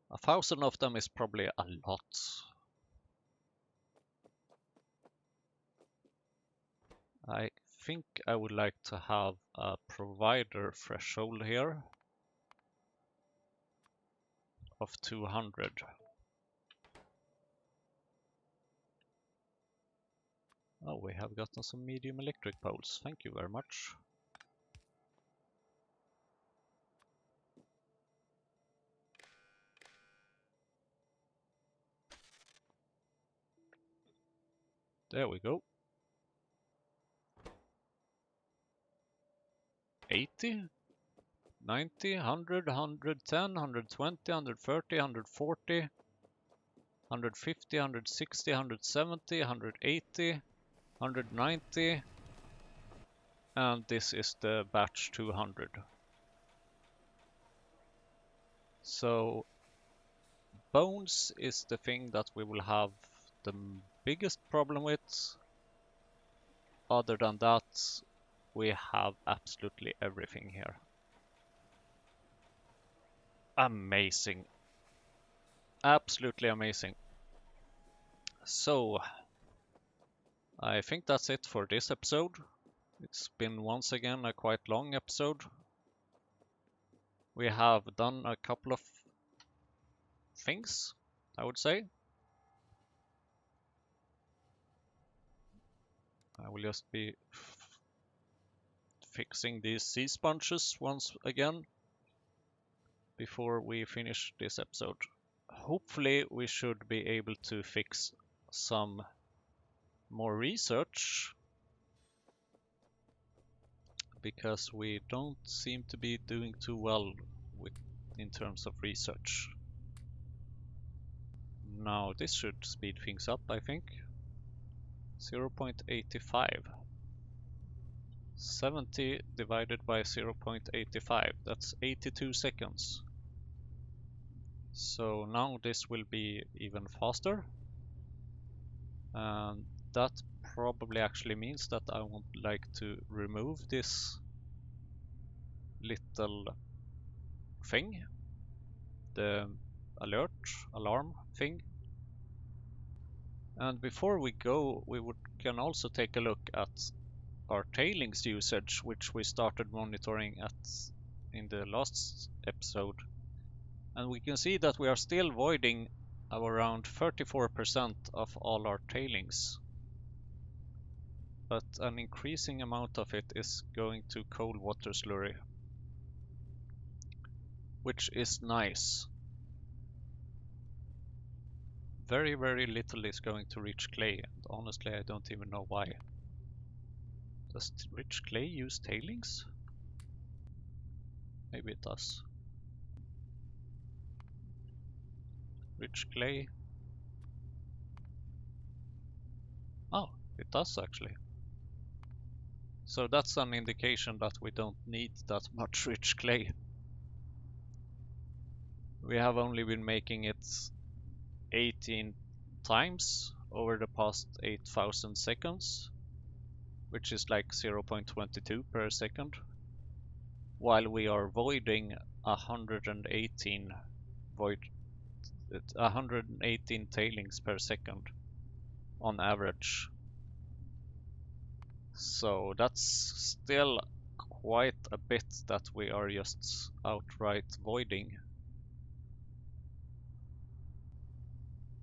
1,000 of them is probably a lot. I think I would like to have a provider threshold here of 200. Oh, we have gotten some medium electric poles. Thank you very much. There we go. 80, 90, 100, 110, 120, 130, 140, 150, 160, 170, 180, 190, and this is the batch 200. So bones is the thing that we will have the biggest problem with. Other than that, we have absolutely everything here. Amazing. Absolutely amazing. So, I think that's it for this episode. It's been once again a quite long episode. We have done a couple of things, I would say. I will just be fixing these sea sponges once again before we finish this episode. Hopefully we should be able to fix some more research, because we don't seem to be doing too well in terms of research. Now this should speed things up, I think. 0.85. 70 divided by 0.85, that's 82 seconds. So now this will be even faster, and that probably actually means that I would like to remove this little thing, the alarm thing. And before we go, can also take a look at our tailings usage, which we started monitoring in the last episode. And we can see that we are still voiding around 34% of all our tailings. But an increasing amount of it is going to cold water slurry, which is nice. Very, very little is going to rich clay, and honestly I don't even know why. Does rich clay use tailings? Maybe it does. Rich clay. Oh, it does actually. So that's an indication that we don't need that much rich clay. We have only been making it 18 times over the past 8,000 seconds, which is like 0.22 per second, while we are voiding 118 void 118 tailings per second on average. So that's still quite a bit that we are just outright voiding.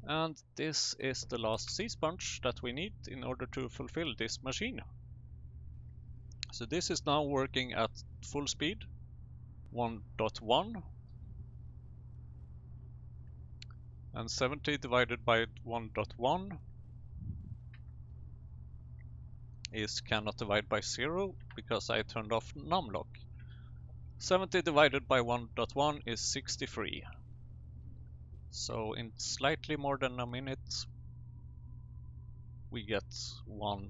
And this is the last sea sponge that we need in order to fulfill this machine. So this is now working at full speed, 1.1, and 70 divided by 1.1 is cannot divide by 0 because I turned off numlock. 70 divided by 1.1 is 63. So in slightly more than a minute we get one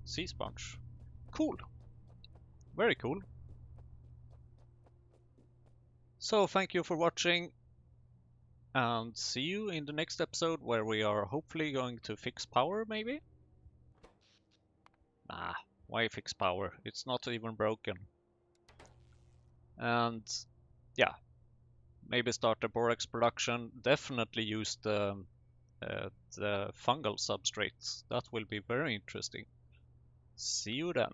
sea sponge. Cool. Very cool. So thank you for watching, and see you in the next episode where we are hopefully going to fix power, maybe? Nah, why fix power? It's not even broken. And yeah, maybe start the borax production. Definitely use the fungal substrates. That will be very interesting. See you then.